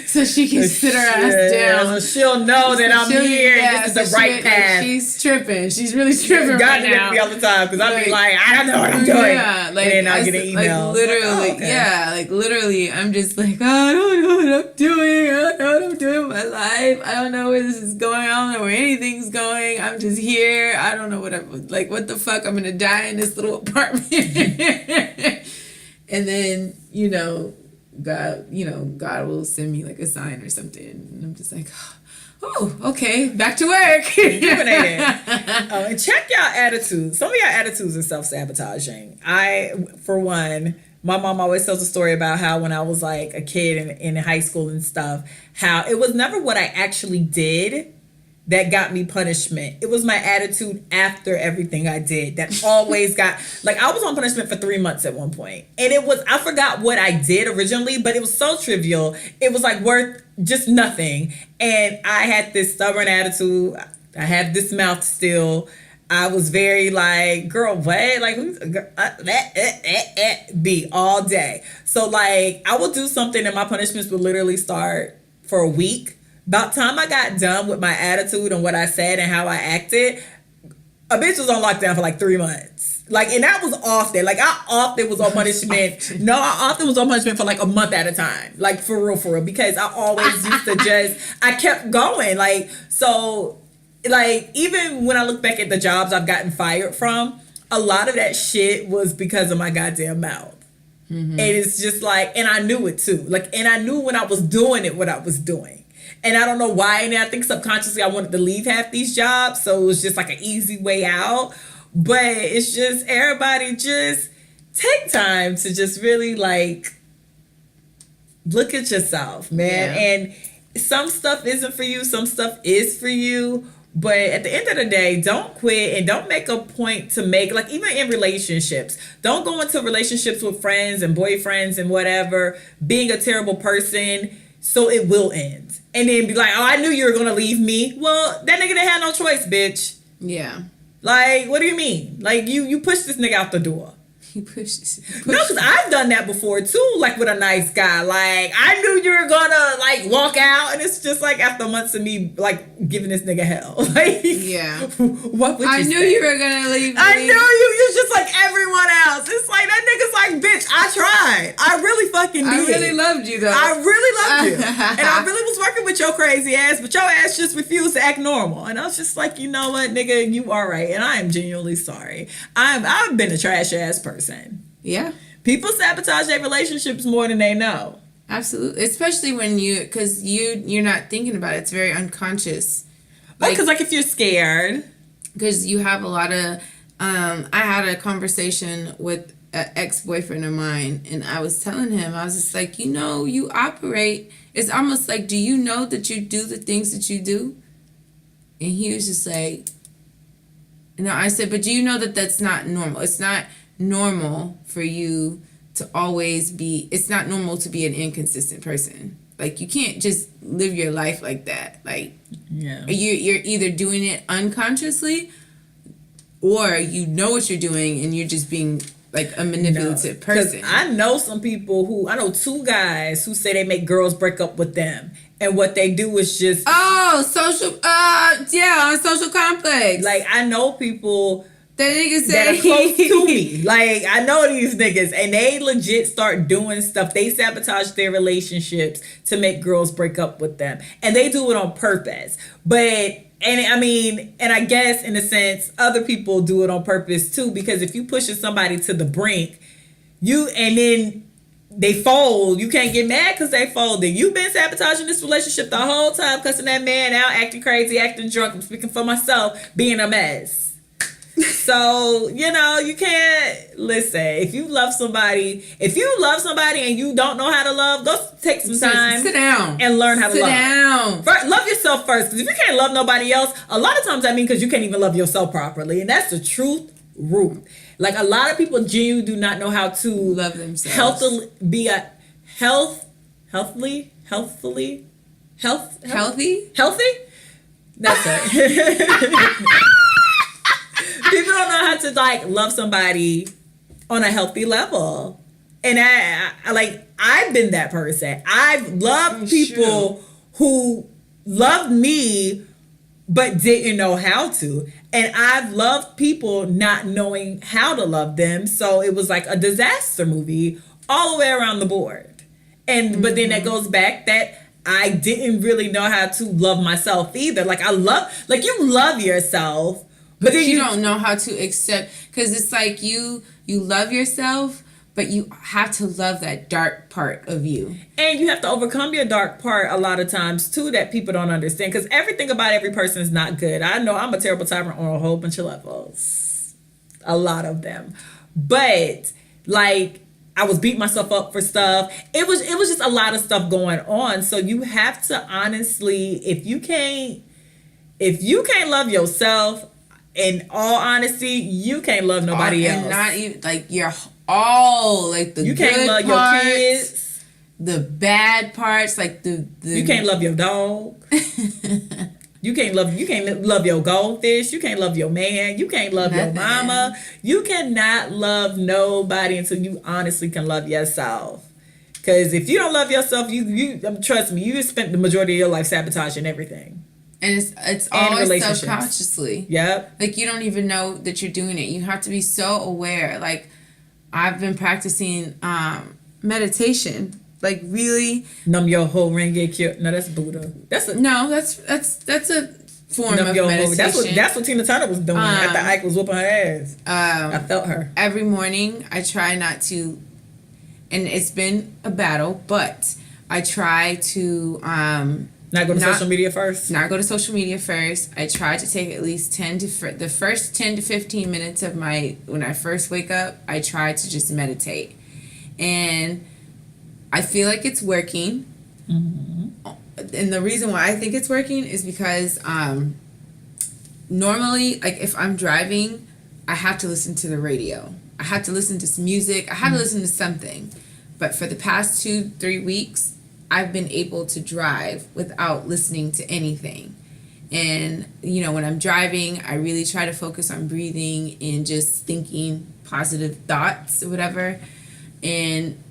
So she can sit her ass down. So she'll know that I'm here. Yeah, this is the right path. She's tripping. She's really tripping God right now. me all the time because I'll be like, I don't know what I'm doing. Yeah, like, and then I'll get an email. Like, literally, okay. yeah, like, literally, I'm just like, I don't know what I'm doing. I don't know what I'm doing with my life. I don't know where this is going. I don't know where anything's going. I'm just here. I don't know what what the fuck? I'm going to die in this little apartment. And then, God will send me like a sign or something. And I'm just like, oh, okay, back to work. Rejuvenated. And check y'all attitudes. Some of y'all attitudes are self-sabotaging. For one, my mom always tells a story about how when I was like a kid in high school and stuff, how it was never what I actually did that got me punishment. It was my attitude after everything I did that always got, like, I was on punishment for 3 months at one point. And I forgot what I did originally, but it was so trivial. It was like worth just nothing. And I had this stubborn attitude. I had this mouth still. I was very like, girl, what? Like, be all day. So like, I would do something and my punishments would literally start for a week. About time I got done with my attitude and what I said and how I acted, a bitch was on lockdown for like 3 months. Like, and that was often. Like, I often was on punishment. No, I often was on punishment for like a month at a time. Like, for real. Because I always used to I kept going. Like, so, like, even when I look back at the jobs I've gotten fired from, a lot of that shit was because of my goddamn mouth. And it's just like, and I knew it too. Like, and I knew when I was doing it, what I was doing. And I don't know why. And I think subconsciously I wanted to leave half these jobs. So it was just like an easy way out. But it's just, everybody just take time to just really like look at yourself, man. Yeah. And some stuff isn't for you. Some stuff is for you. But at the end of the day, don't quit and don't make a point to make, like, even in relationships, don't go into relationships with friends and boyfriends and whatever, being a terrible person so it will end. And then be like, oh, I knew you were going to leave me. Well, that nigga didn't have no choice, bitch. Yeah. Like, what do you mean? Like, you pushed this nigga out the door. He pushes. No, because I've done that before too, like with a nice guy. Like, I knew you were gonna like walk out, and it's just like after months of me like giving this nigga hell. Like, Yeah. What would you I knew say? you were gonna leave me. I knew you're just like everyone else. It's like that nigga's like, bitch, I tried. I really fucking did. I really loved you though. I really loved you. And I really was working with your crazy ass, but your ass just refused to act normal. And I was just like, you know what, nigga, you are right. And I am genuinely sorry. I've been a trash ass person. Yeah. People sabotage their relationships more than they know. Absolutely. Especially when you're not thinking about it. It's very unconscious. Because like if you're scared. Because you have a lot of, I had a conversation with an ex-boyfriend of mine, and I was telling him, I was just like, you operate, it's almost like, do you know that you do the things that you do? And he was just like, no, I said, but do you know that that's not normal? It's not normal for you to always be, it's not normal to be an inconsistent person. Like, you can't just live your life like that. Like, yeah, you're either doing it unconsciously, or you know what you're doing and you're just being like a manipulative person. I know some people I know two guys who say they make girls break up with them, and what they do is just on social complex. like, I know people that nigga that say are close to me. Like, I know these niggas, and they legit start doing stuff. They sabotage their relationships to make girls break up with them, and they do it on purpose. But and I guess in a sense, other people do it on purpose too, because if you pushing somebody to the brink, and then they fold, you can't get mad because they folded. You've been sabotaging this relationship the whole time, cussing that man out, acting crazy, acting drunk. I'm speaking for myself, being a mess. So, you can't listen. If you love somebody and you don't know how to love, go take some time. Sit down. And learn how to love. Sit down. First, love yourself first. Because if you can't love nobody else, a lot of times because you can't even love yourself properly. And that's the truth root. Like, a lot of people genuinely do not know how to love themselves. Healthy? That's it. People don't know how to like love somebody on a healthy level. And I've been that person. I've loved people who loved me but didn't know how to. And I've loved people not knowing how to love them. So it was like a disaster movie all the way around the board. And but then that goes back that I didn't really know how to love myself either. Like, you love yourself, but then you don't know how to accept, because it's like you love yourself, but you have to love that dark part of you. And you have to overcome your dark part a lot of times too, that people don't understand, because everything about every person is not good. I know I'm a terrible tyrant on a whole bunch of levels. A lot of them. But like, I was beating myself up for stuff. It was just a lot of stuff going on. So you have to honestly, if you can't love yourself, in all honesty, you can't love nobody else. And not even like you're all like the you good can't love parts, your kids, the bad parts, like the you can't love your dog. You can't love your goldfish. You can't love your man. You can't love your mama. You cannot love nobody until you honestly can love yourself. Because if you don't love yourself, you trust me, you spent the majority of your life sabotaging everything. And it's And always relationships. subconsciously. Yep. Like, you don't even know that you're doing it. You have to be so aware. Like, I've been practicing meditation. Like, really. Num yo ho renge kyo. No, that's Buddha. That's a That's a form num of yo ho. meditation. That's what Tina Turner was doing after Ike was whooping her ass. I felt her. Every morning, I try not to, and it's been a battle, but I try to Not go to social media first. not go to social media first. I try to take at least the first 10 to 15 minutes of when I first wake up, I try to just meditate. And I feel like it's working. Mm-hmm. And the reason why I think it's working is because normally, like, if I'm driving, I have to listen to the radio. I have to listen to some music. I have to listen to something. But for the past 2-3 weeks, I've been able to drive without listening to anything. And, you know, when I'm driving, I really try to focus on breathing and just thinking positive thoughts or whatever. And,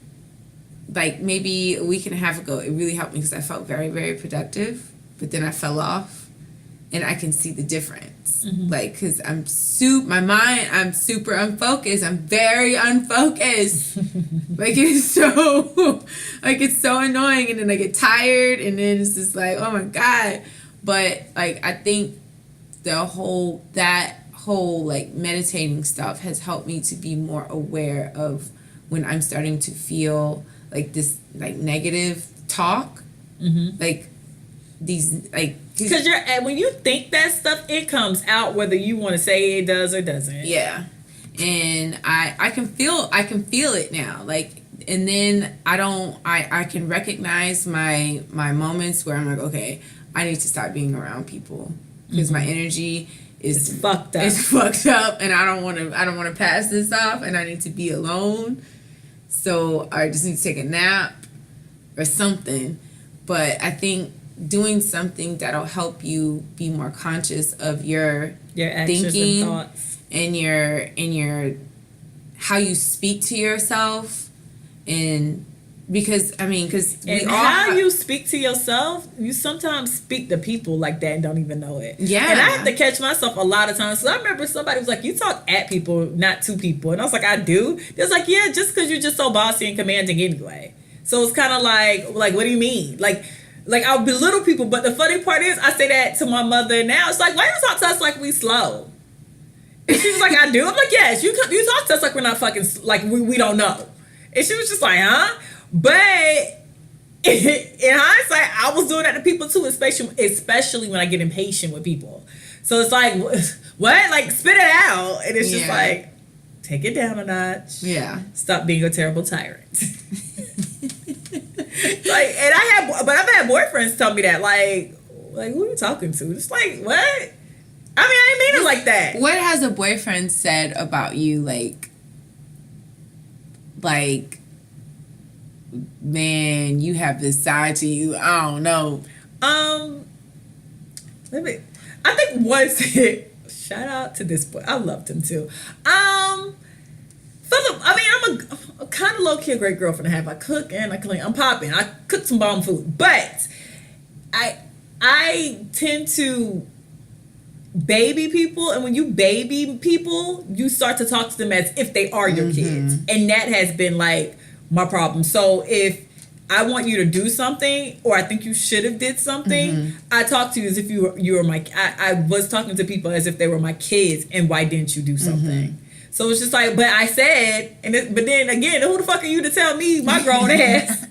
like, maybe a week and a half ago, it really helped me because I felt very, very productive. But then I fell off, and I can see the difference. Mm-hmm. Like, because I'm super unfocused. I'm very unfocused. It's so annoying. And then I get tired, and then it's just like, oh my God. But, like, I think that whole, like, meditating stuff has helped me to be more aware of when I'm starting to feel, like, this, like, negative talk. Mm-hmm. Like, these, like, because when you think that stuff, it comes out whether you want to say it does or doesn't. Yeah. And I can feel it now. Like, and then I can recognize my moments where I'm like, okay, I need to stop being around people because my energy is fucked up. It's fucked up, and I don't want to pass this off, and I need to be alone. So I just need to take a nap or something. But I think doing something that'll help you be more conscious of your actions thinking and thoughts and your how you speak to yourself, and because you speak to yourself, you sometimes speak to people like that and don't even know it. Yeah. And I have to catch myself a lot of times. So I remember somebody was like, you talk at people, not to people. And I was like, I do? It's like, yeah, just because you're just so bossy and commanding anyway. So it's kind of like, what do you mean? Like I'll belittle people, but the funny part is I say that to my mother now. It's like, why do you talk to us like we slow? And she was like, I do? I'm like, yes, you talk to us like we're not fucking, like we don't know. And she was just like, huh? But in hindsight, I was doing that to people too, especially when I get impatient with people. So it's like, what? Like, spit it out. And it's just like, take it down a notch. Yeah. Stop being a terrible tyrant. I've had boyfriends tell me that, like who are you talking to? It's like, what? I mean, I didn't mean it like that. What has a boyfriend said about you, like, man, you have this side to you? I don't know. I think once shout out to this boy. I loved him too. I'm a kind of low-key a great girlfriend to have. I cook and I clean. I'm popping. I cook some bomb food. But I tend to baby people, and when you baby people, you start to talk to them as if they are your kids. And that has been, like, my problem. So if I want you to do something, or I think you should have did something, I talk to you as if you were my... I was talking to people as if they were my kids, and why didn't you do something? So it's just like, but I said, but then again, who the fuck are you to tell me, my grown ass,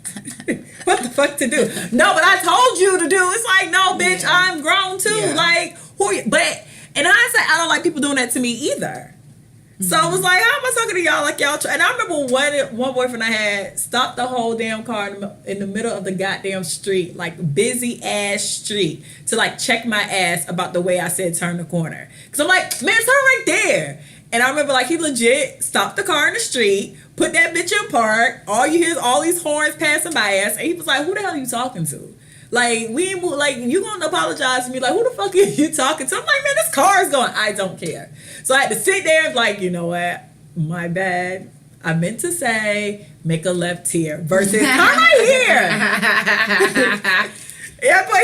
what the fuck to do? No, but I told you to do. It's like, no, bitch, I'm grown too. Yeah. Like, who are you? But in hindsight, I don't like people doing that to me either. So I was like, how am I talking to y'all like y'all try? And I remember one boyfriend I had stopped the whole damn car in the middle of the goddamn street, like busy ass street, to like check my ass about the way I said turn the corner. Cause I'm like, man, turn right there. And I remember, like, he legit stopped the car in the street, put that bitch in park. All you hear is all these horns passing by us. And he was like, who the hell are you talking to? Like, you gonna apologize to me? Like, who the fuck are you talking to? I'm like, man, this car is going. I don't care. So I had to sit there and like, you know what? My bad. I meant to say, make a left here versus come right here. Yeah, but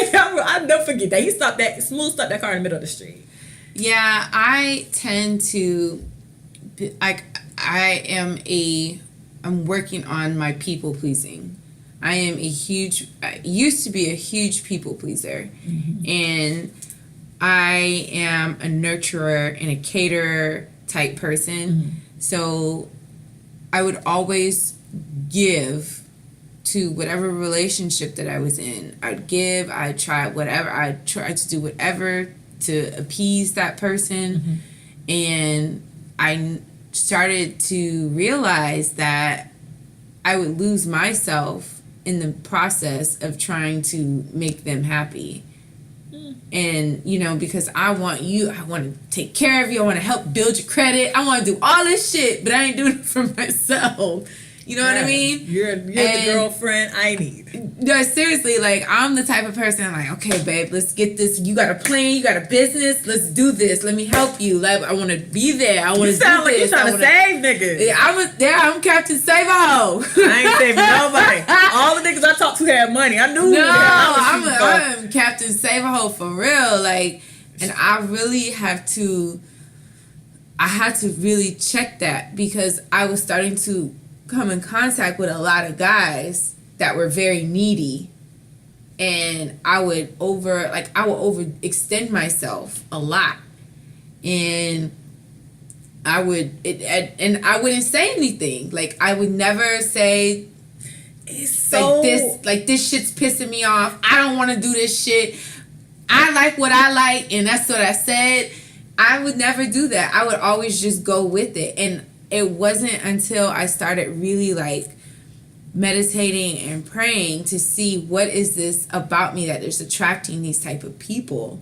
I I'll never forget that. Smooth stopped that car in the middle of the street. Yeah, I tend to, I'm working on my people pleasing. I used to be a huge people pleaser. Mm-hmm. And I am a nurturer and a caterer type person. Mm-hmm. So I would always give to whatever relationship that I was in. I'd try to do whatever to appease that person. Mm-hmm. And I started to realize that I would lose myself in the process of trying to make them happy. And, because I want to take care of you. I want to help build your credit. I want to do all this shit, but I ain't doing it for myself. You know what I mean? You're the girlfriend I need. No, seriously, I'm the type of person okay, babe, let's get this. You got a plan, you got a business, let's do this. Let me help you. I want to be there. I want to do this. You sound like you're trying to save niggas. I'm Captain Save-A-Ho. I ain't saving nobody. All the niggas I talked to had money. I knew. No, I'm Captain Save-A-Ho for real. And I really had to really check that because I was starting to come in contact with a lot of guys that were very needy, and I would overextend myself a lot, and I wouldn't say anything. I would never say this shit's pissing me off. I don't want to do this shit. I like what I like, and that's what I said. I would never do that. I would always just go with it. And it wasn't until I started really meditating and praying to see what is this about me that is attracting these type of people.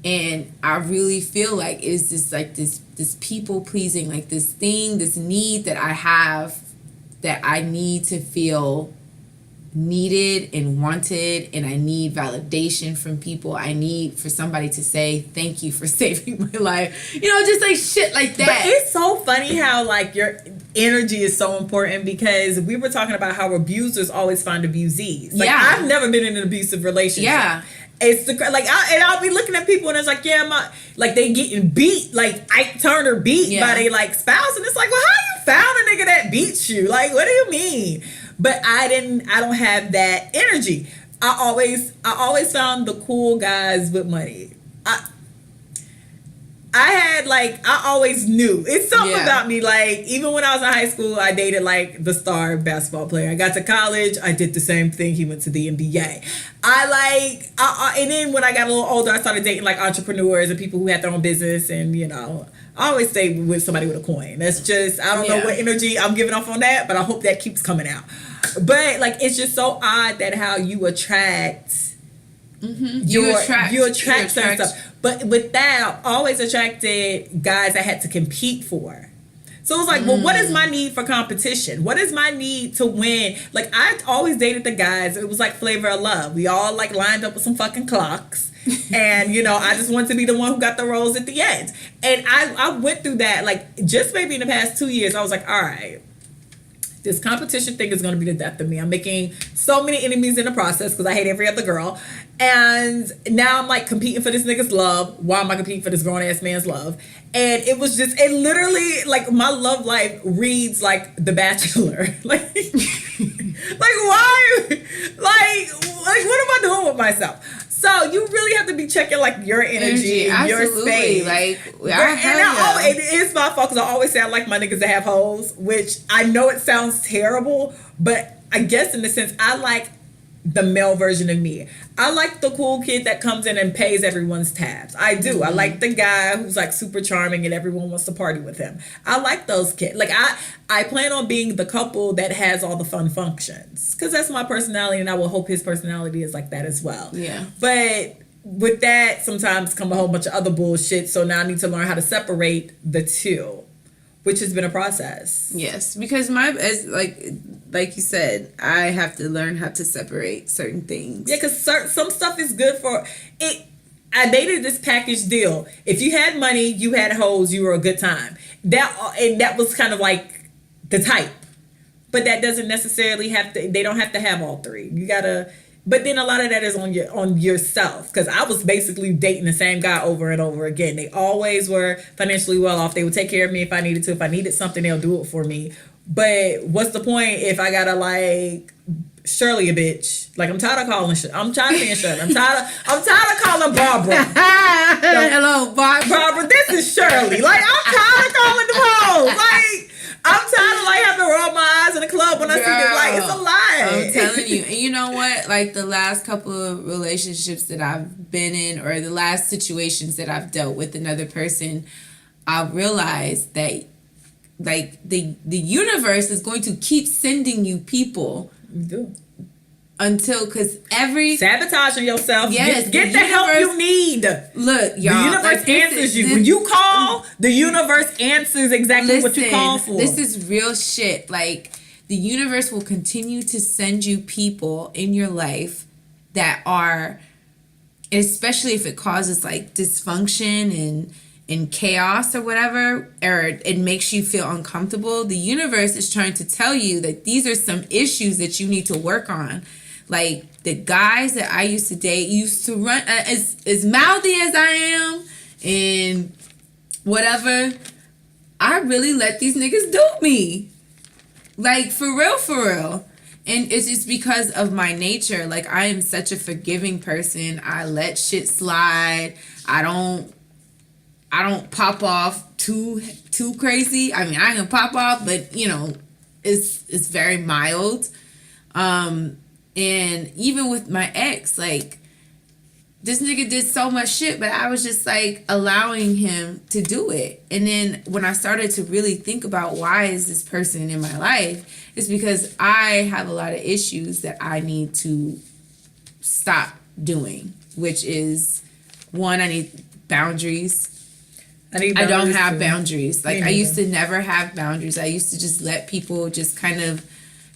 And I really feel is this people pleasing, this thing, this need that I have, that I need to feel needed and wanted, and I need validation from people. I need for somebody to say thank you for saving my life, just shit like that. But it's so funny how your energy is so important, because we were talking about how abusers always find abusees. I've never been in an abusive relationship. Yeah. It's I'll be looking at people and it's they getting beat, Ike Turner beat by their spouse, and it's well, how you found a nigga that beats you? What do you mean? But I don't have that energy. I always found the cool guys with money. I always knew. It's something about me. Even when I was in high school, I dated the star basketball player. I got to college, I did the same thing. He went to the NBA. And then when I got a little older, I started dating entrepreneurs and people who had their own business, and I always stay with somebody with a coin. That's just, I don't know what energy I'm giving off on that, but I hope that keeps coming out. But it's just so odd that how you attract. Mm-hmm. You attract certain stuff. But with that, I always attracted guys I had to compete for. So it's well, what is my need for competition? What is my need to win? I always dated the guys. It was Flavor of Love. We all lined up with some fucking clocks. And, I just wanted to be the one who got the rose at the end. And I went through that, just maybe in the past 2 years, I was all right, this competition thing is going to be the death of me. I'm making so many enemies in the process because I hate every other girl. And now I'm competing for this nigga's love. Why am I competing for this grown ass man's love? And it was just, it literally, my love life reads The Bachelor. Why? What am I doing with myself? So you really have to be checking your energy and your space. It is my fault because I always say I like my niggas to have hoes, which I know it sounds terrible, but I guess in the sense I like the male version of me. I like the cool kid that comes in and pays everyone's tabs. I do. Mm-hmm. I like the guy who's super charming and everyone wants to party with him. I like those kids. I plan on being the couple that has all the fun functions because that's my personality, and I will hope his personality is like that as well. Yeah. But with that, sometimes come a whole bunch of other bullshit. So now I need to learn how to separate the two, which has been a process. Yes, because like you said, I have to learn how to separate certain things. Yeah, because some stuff is good for it. I dated this package deal. If you had money, you had hoes, you were a good time. That was kind of the type. But that doesn't necessarily have to. They don't have to have all three. You gotta. But then a lot of that is on yourself. Because I was basically dating the same guy over and over again. They always were financially well off. They would take care of me if I needed to. If I needed something, they'll do it for me. But what's the point if I gotta like Shirley a bitch? Like I'm tired of calling. I'm tired of being Shirley. I'm tired of calling Barbara. Hello, Barbara. Barbara, this is Shirley. Like I'm tired of calling the hoes. Like I'm tired of like having to roll my eyes in the club when I see this. Like it's a lie. I'm telling you. And you know what? Like the last couple of relationships that I've been in, or the last situations that I've dealt with another person, I realized that like the universe is going to keep sending you people. You do. Until, because every... Sabotaging yourself. Yes. Get the help you need. Look, y'all. The universe answers you. When you call, the universe answers exactly what you call for. This is real shit. Like, the universe will continue to send you people in your life that are, especially if it causes, like, dysfunction and chaos or whatever, or it makes you feel uncomfortable. The universe is trying to tell you that these are some issues that you need to work on. Like the guys that I used to date used to run as mouthy as I am and whatever. I really let these niggas do me. Like for real. And it's just because of my nature. Like I am such a forgiving person. I let shit slide. I don't pop off too crazy. I mean, I can pop off, but you know, it's very mild. And even with my ex, like this nigga did so much shit, but I was just like allowing him to do it. And then when I started to really think about why is this person in my life, it's because I have a lot of issues that I need to stop doing, which is one, I need boundaries. I don't have boundaries. Like I used to never have boundaries. I used to just let people just kind of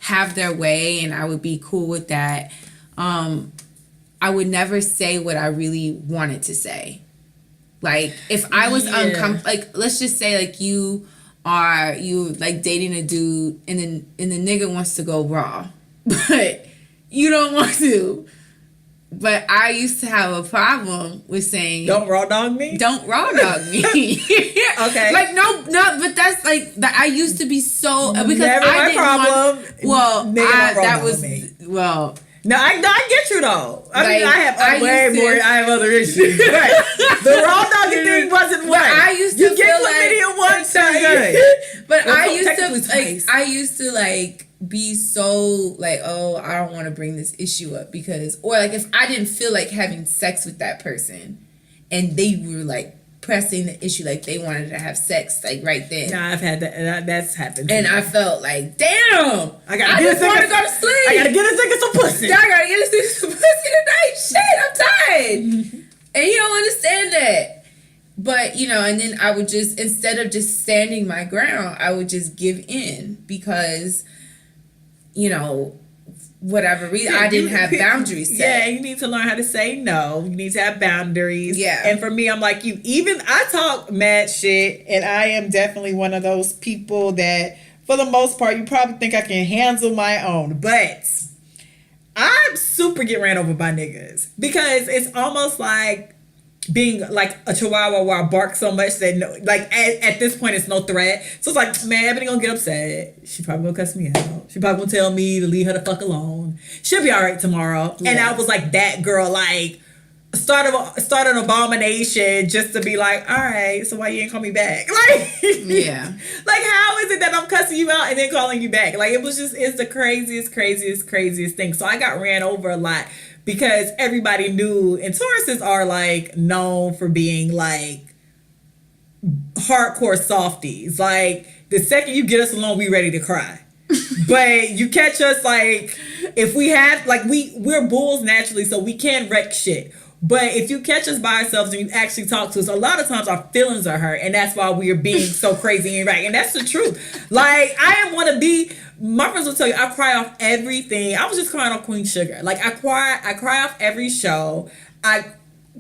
have their way and I would be cool with that. I would never say what I really wanted to say. Like if I was uncomfortable, like let's just say like you like dating a dude and the nigga wants to go raw, but you don't want to. But I used to have a problem with saying, "Don't raw dog me." Don't raw dog me. Okay. Like no, but that's like that. I used to be so because never I my didn't problem. Want, that was me. well. No, I get you though. I mean, Like, I have other issues. But the raw dogging thing wasn't what I used to get feel chlamydia like, once. Good. But Well, I used to twice. like. I used to like be so like, oh, I don't want to bring this issue up because, or like if I didn't feel like having sex with that person, and they were like pressing the issue, like they wanted to have sex like right then. Nah, I've had that. That's happened. And I felt like, damn, I just want to go to sleep. I gotta get this nigga some pussy. I gotta get this nigga some pussy tonight. Shit, I'm tired. And you don't understand that. But, you know, and then I would just, instead of just standing my ground, I would just give in because, you know, whatever reason, I didn't have boundaries set. Yeah, you need to learn how to say no. You need to have boundaries. Yeah. And for me, I'm like you. Even I talk mad shit, and I am definitely one of those people that, for the most part, you probably think I can handle my own. But I'm super get ran over by niggas because it's almost like being like a chihuahua where I bark so much that no, like at this point it's no threat. So it's like, man, everybody gonna get upset. She probably gonna cuss me out. She probably gonna tell me to leave her the fuck alone. She'll be all right tomorrow. Yeah. And I was like that girl, like start an abomination just to be like, all right, so why you ain't call me back? Like, yeah, like how is it that I'm cussing you out and then calling you back? Like it's the craziest thing. So I got ran over a lot. Because everybody knew, and Tauruses are like known for being like hardcore softies. Like the second you get us alone, we ready to cry. But you catch us like if we have like we're bulls naturally, so we can wreck shit. But if you catch us by ourselves and you actually talk to us, a lot of times our feelings are hurt, and that's why we are being so crazy and right. And that's the truth. Like I want to be. My friends will tell you I cry off everything. I was just crying off Queen Sugar. Like I cry off every show. I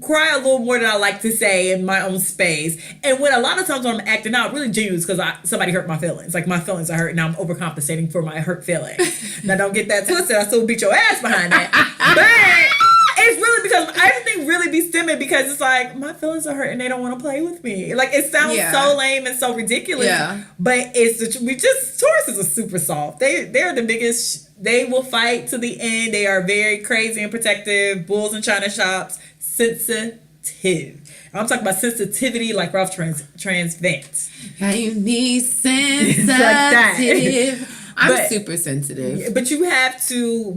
cry a little more than I like to say in my own space. And when a lot of times when I'm acting out, really genuine, because somebody hurt my feelings. Like, my feelings are hurt, and I'm overcompensating for my hurt feelings. Now, don't get that twisted. I still beat your ass behind that. But it's really because everything really be stemming because it's like, my feelings are hurt and they don't want to play with me. Like, it sounds so lame and so ridiculous. Yeah. But Tauruses are super soft. They're the biggest. They will fight to the end. They are very crazy and protective. Bulls in China shops. Sensitive. I'm talking about sensitivity like Ralph Trans Vance. How you need sensitive. Like I'm super sensitive. But you have to,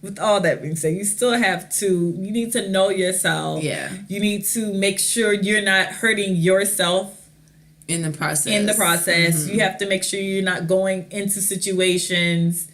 with all that being said, you still have to, you need to know yourself. Yeah. You need to make sure you're not hurting yourself in the process. Mm-hmm. You have to make sure you're not going into situations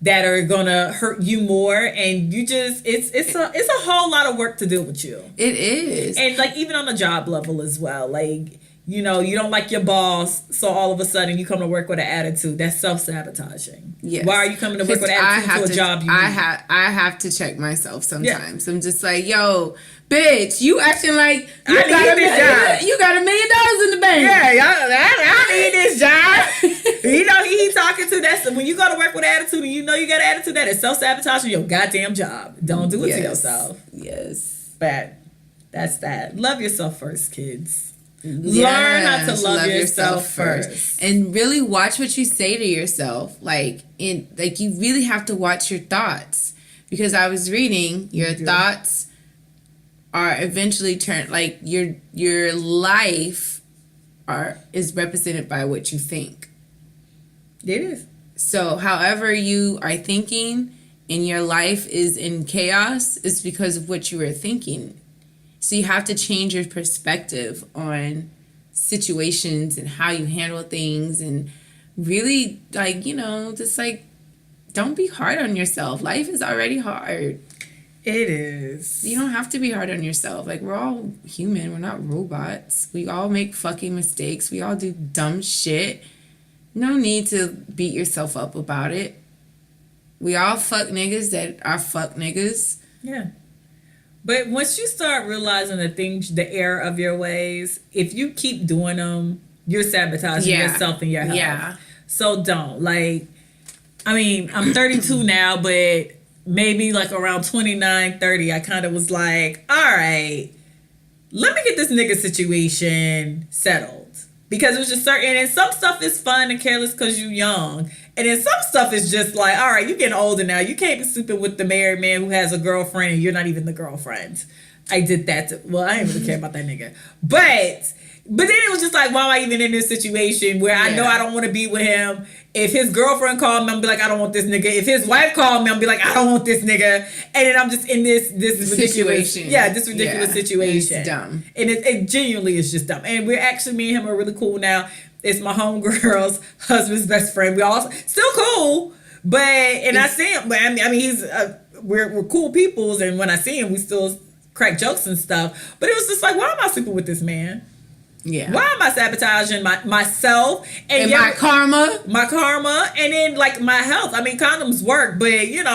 that are gonna hurt you more, and you just it's a whole lot of work to do with you. It is. And like even on a job level as well, like you don't like your boss, so all of a sudden you come to work with an attitude. That's self-sabotaging. Yes. Why are you coming to work with an attitude to a job you I have to check myself sometimes. Yeah. I'm just like, yo, bitch, you acting like you got $1 million in the bank. Yeah, I need this job. He talking to that. When you go to work with attitude and you know you got an attitude, that is self-sabotaging your goddamn job. Don't do it to yourself. Yes. But that's that. Love yourself first, kids. Learn how to love yourself first. And really watch what you say to yourself. Like you really have to watch your thoughts. Because I was reading your thoughts are eventually turned, like your life is represented by what you think. It is. So however you are thinking and your life is in chaos, it's because of what you were thinking. So you have to change your perspective on situations and how you handle things, and really don't be hard on yourself. Life is already hard. It is. You don't have to be hard on yourself. Like, we're all human. We're not robots. We all make fucking mistakes. We all do dumb shit. No need to beat yourself up about it. We all fuck niggas that are fuck niggas. Yeah. But once you start realizing the error of your ways, if you keep doing them, you're sabotaging yourself and your health. Yeah. So don't. I'm 32 now, but maybe like around 29, 30, I kind of was like, all right, let me get this nigga situation settled. Because it was just certain, and some stuff is fun and careless because you're young. And then some stuff is just like, all right, you're getting older now. You can't be sleeping with the married man who has a girlfriend and you're not even the girlfriend. I did that. I didn't really care about that nigga. But then it was just like, why am I even in this situation where I know I don't want to be with him? If his girlfriend called me, I'm be like, I don't want this nigga. If his wife called me, I'm be like, I don't want this nigga. And then I'm just in this ridiculous situation. Yeah, this ridiculous situation. It's dumb. And it genuinely is just dumb. And we're actually, me and him are really cool now. It's my homegirl's husband's best friend. We all still cool, I see him. But I mean, he's we're cool peoples, and when I see him, we still crack jokes and stuff. But it was just like, why am I sleeping with this man? Yeah. Why am I sabotaging myself and my karma? My karma, and then like my health. I mean, condoms work, but they ain't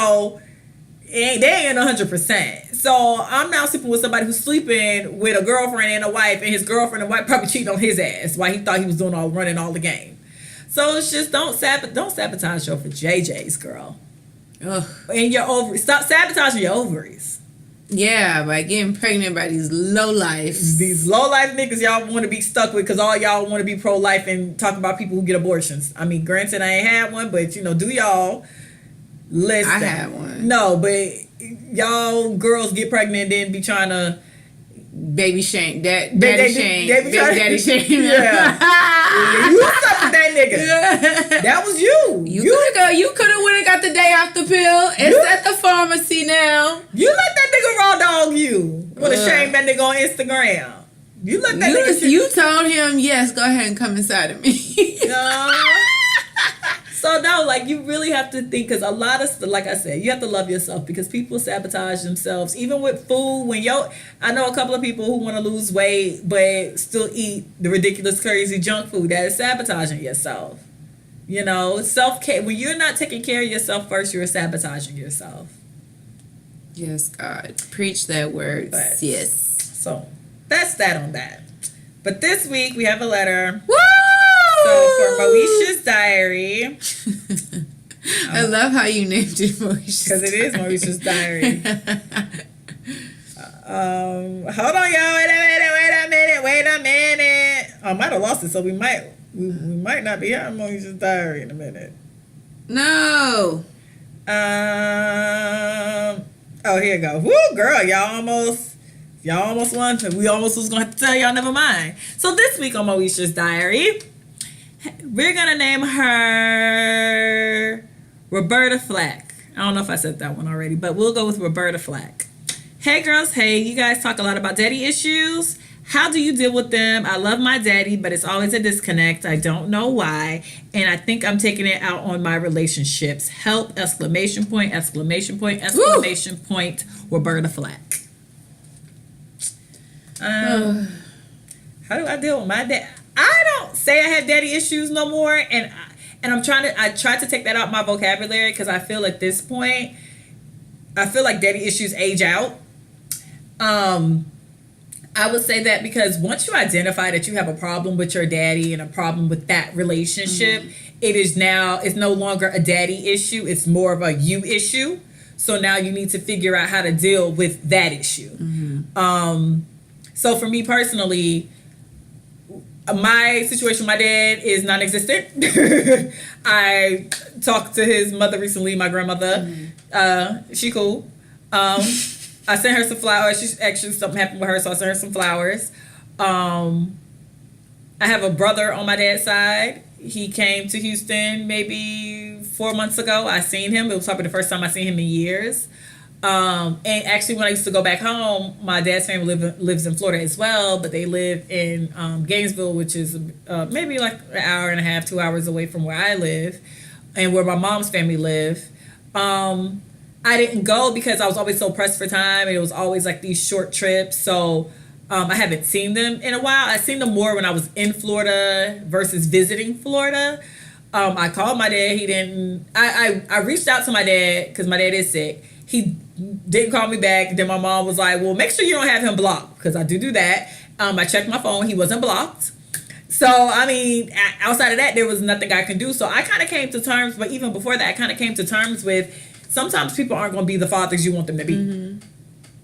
100%. So I'm now sleeping with somebody who's sleeping with a girlfriend and a wife, and his girlfriend and wife probably cheating on his ass while he thought he was running all the game. So it's just don't sabotage your JJ's, girl. Ugh. And your ovaries. Stop sabotaging your ovaries. Yeah, by getting pregnant by these low-life. These low-life niggas y'all want to be stuck with because all y'all want to be pro-life and talk about people who get abortions. I mean, granted, I ain't had one, but, do y'all listen. I had one. No, but y'all girls get pregnant and then be trying to... Baby shame. Daddy shame. Daddy shame. Yeah. You stuck with that nigga. Yeah. That was you. You could have went and got the day after pill. It's at the pharmacy now. You let that nigga raw dog you. Want to shame that nigga on Instagram. You let that nigga... You told him, yes, go ahead and come inside of me. So no, you really have to think, because a lot of stuff, like I said, you have to love yourself, because people sabotage themselves, even with food. I know a couple of people who want to lose weight but still eat the ridiculous, crazy junk food. That is sabotaging yourself. Self-care. When you're not taking care of yourself first, you're sabotaging yourself. Yes, God. Preach that word. But- Yes. So that's that on that. But this week we have a letter. Woo! So for Moesha's diary, I love how you named it Moesha's. because it is Moesha's diary. Hold on, y'all. Wait a minute. I might have lost it, so we might not be having Moesha's diary in a minute. No. Oh, here you go. Woo, girl, y'all almost won. We almost was going to tell y'all, never mind. So this week on Moesha's diary, we're going to name her Roberta Flack. I don't know if I said that one already, but we'll go with Roberta Flack. Hey girls, hey, you guys talk a lot about daddy issues. How do you deal with them? I love my daddy, but it's always a disconnect. I don't know why. And I think I'm taking it out on my relationships. Help, exclamation point, exclamation point, exclamation point, Roberta Flack. How do I deal with my dad? I don't say I have daddy issues no more. And I try to take that out my vocabulary because I feel at this point, I feel like daddy issues age out. I would say that because once you identify that you have a problem with your daddy and a problem with that relationship, it's no longer a daddy issue. It's more of a you issue. So now you need to figure out how to deal with that issue. So for me personally, my situation with my dad is non-existent. I talked to his mother recently, my grandmother. She cool. I sent her some flowers. Something happened with her, so I sent her some flowers. I have a brother on my dad's side. He came to Houston maybe 4 months ago. I seen him. It was probably the first time I seen him in years. And actually, when I used to go back home, my dad's family lives in Florida as well, but they live in Gainesville, which is maybe like an hour and a half, 2 hours away from where I live and where my mom's family live. I didn't go because I was always so pressed for time. And it was always like these short trips. So I haven't seen them in a while. I seen them more when I was in Florida versus visiting Florida. I called my dad. He didn't. I reached out to my dad because my dad is sick. He didn't call me back. Then my mom was like, well, make sure you don't have him blocked because I do that. I checked my phone. He wasn't blocked. So, I mean, outside of that, there was nothing I can do. So I kind of came to terms, but even before that, I kind of came to terms with sometimes people aren't going to be the fathers you want them to be.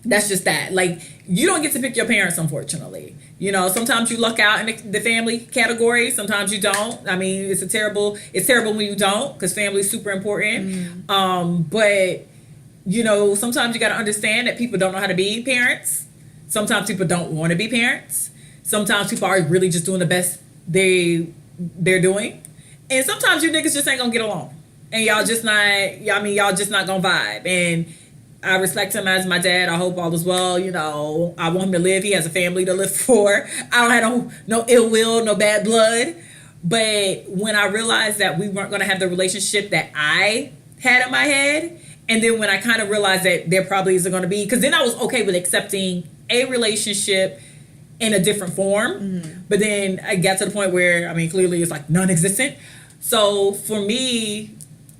That's just that. Like, you don't get to pick your parents, unfortunately. You know, sometimes you luck out in the family category. Sometimes you don't. I mean, it's terrible when you don't because family is super important. But, you know, sometimes you got to understand that people don't know how to be parents. Sometimes people don't want to be parents. Sometimes people are really just doing the best they're doing. And sometimes you niggas just ain't going to get along. And y'all just not gonna vibe. And I respect him as my dad. I hope all is well. You know, I want him to live. He has a family to live for. I don't have no ill will, no bad blood. But when I realized that we weren't gonna have the relationship that I had in my head, and then when I kind of realized that there probably isn't gonna be, because then I was okay with accepting a relationship in a different form. But then I got to the point where, I mean, clearly it's like non-existent. So for me,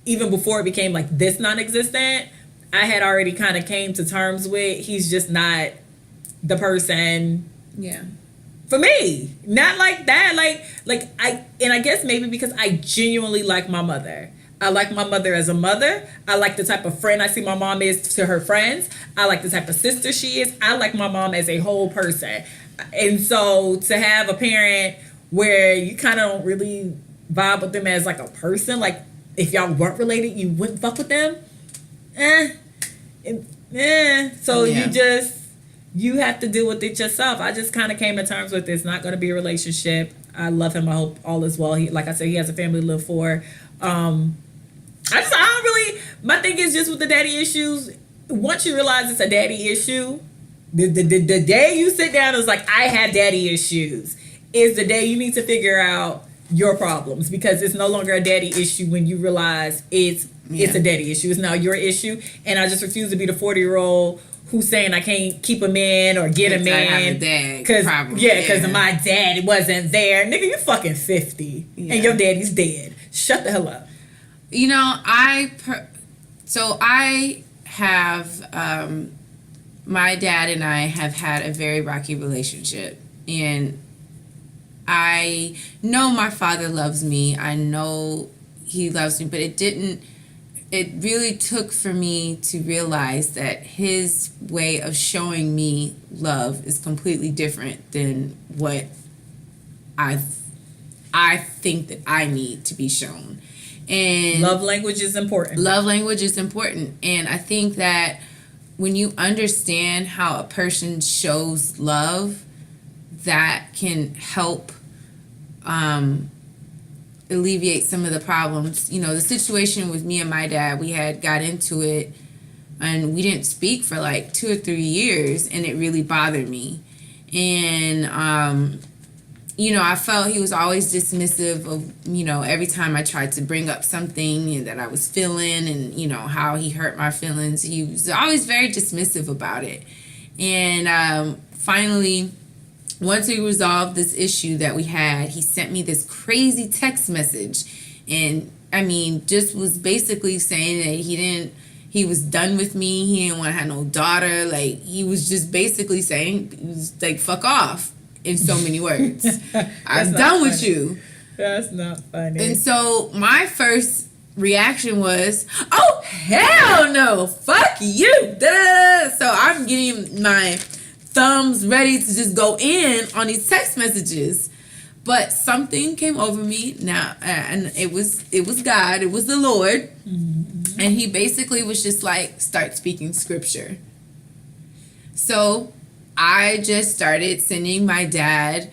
even before it became like this non-existent, I had already kind of came to terms with he's just not the person for me. Not like that. Like I guess maybe because I genuinely like my mother. I like my mother as a mother. I like the type of friend I see my mom is to her friends. I like the type of sister she is. I like my mom as a whole person. And so to have a parent where you kind of don't really vibe with them as like a person, like if y'all weren't related, you wouldn't fuck with them. So you have to deal with it yourself. I just kind of came to terms with it's not going to be a relationship. I love him. I hope all is well. He, like I said, he has a family to live for. My thing is just with the daddy issues, once you realize it's a daddy issue, the day you sit down and is like, I have daddy issues, is the day you need to figure out your problems, because it's no longer a daddy issue when you realize it's a daddy issue. It's now your issue. And I just refuse to be the 40-year-old who's saying I can't keep a man or get a man because my dad wasn't there. Nigga, you fucking 50 and your daddy's dead. Shut the hell up. You know, I have, my dad and I have had a very rocky relationship. And I know my father loves me. I know he loves me, but it really took for me to realize that his way of showing me love is completely different than what I think that I need to be shown. And love language is important. Love language is important. And I think that when you understand how a person shows love, that can help alleviate some of the problems. You know, the situation with me and my dad, we had got into it and we didn't speak for like 2 or 3 years, and it really bothered me. And you know, I felt he was always dismissive of, you know, every time I tried to bring up something that I was feeling and, you know, how he hurt my feelings. He was always very dismissive about it. And finally, once we resolved this issue that we had, he sent me this crazy text message. And, I mean, just was basically saying that he was done with me. He didn't want to have no daughter. Like, he was just basically saying, he was like, fuck off. In so many words. I'm done with you. That's not funny. And so my first reaction was, oh, hell no. Fuck you. Da-da-da. So I'm getting my thumbs ready to just go in on these text messages. But something came over me now, and it was God. It was the Lord. Mm-hmm. And he basically was just like, start speaking scripture. So I just started sending my dad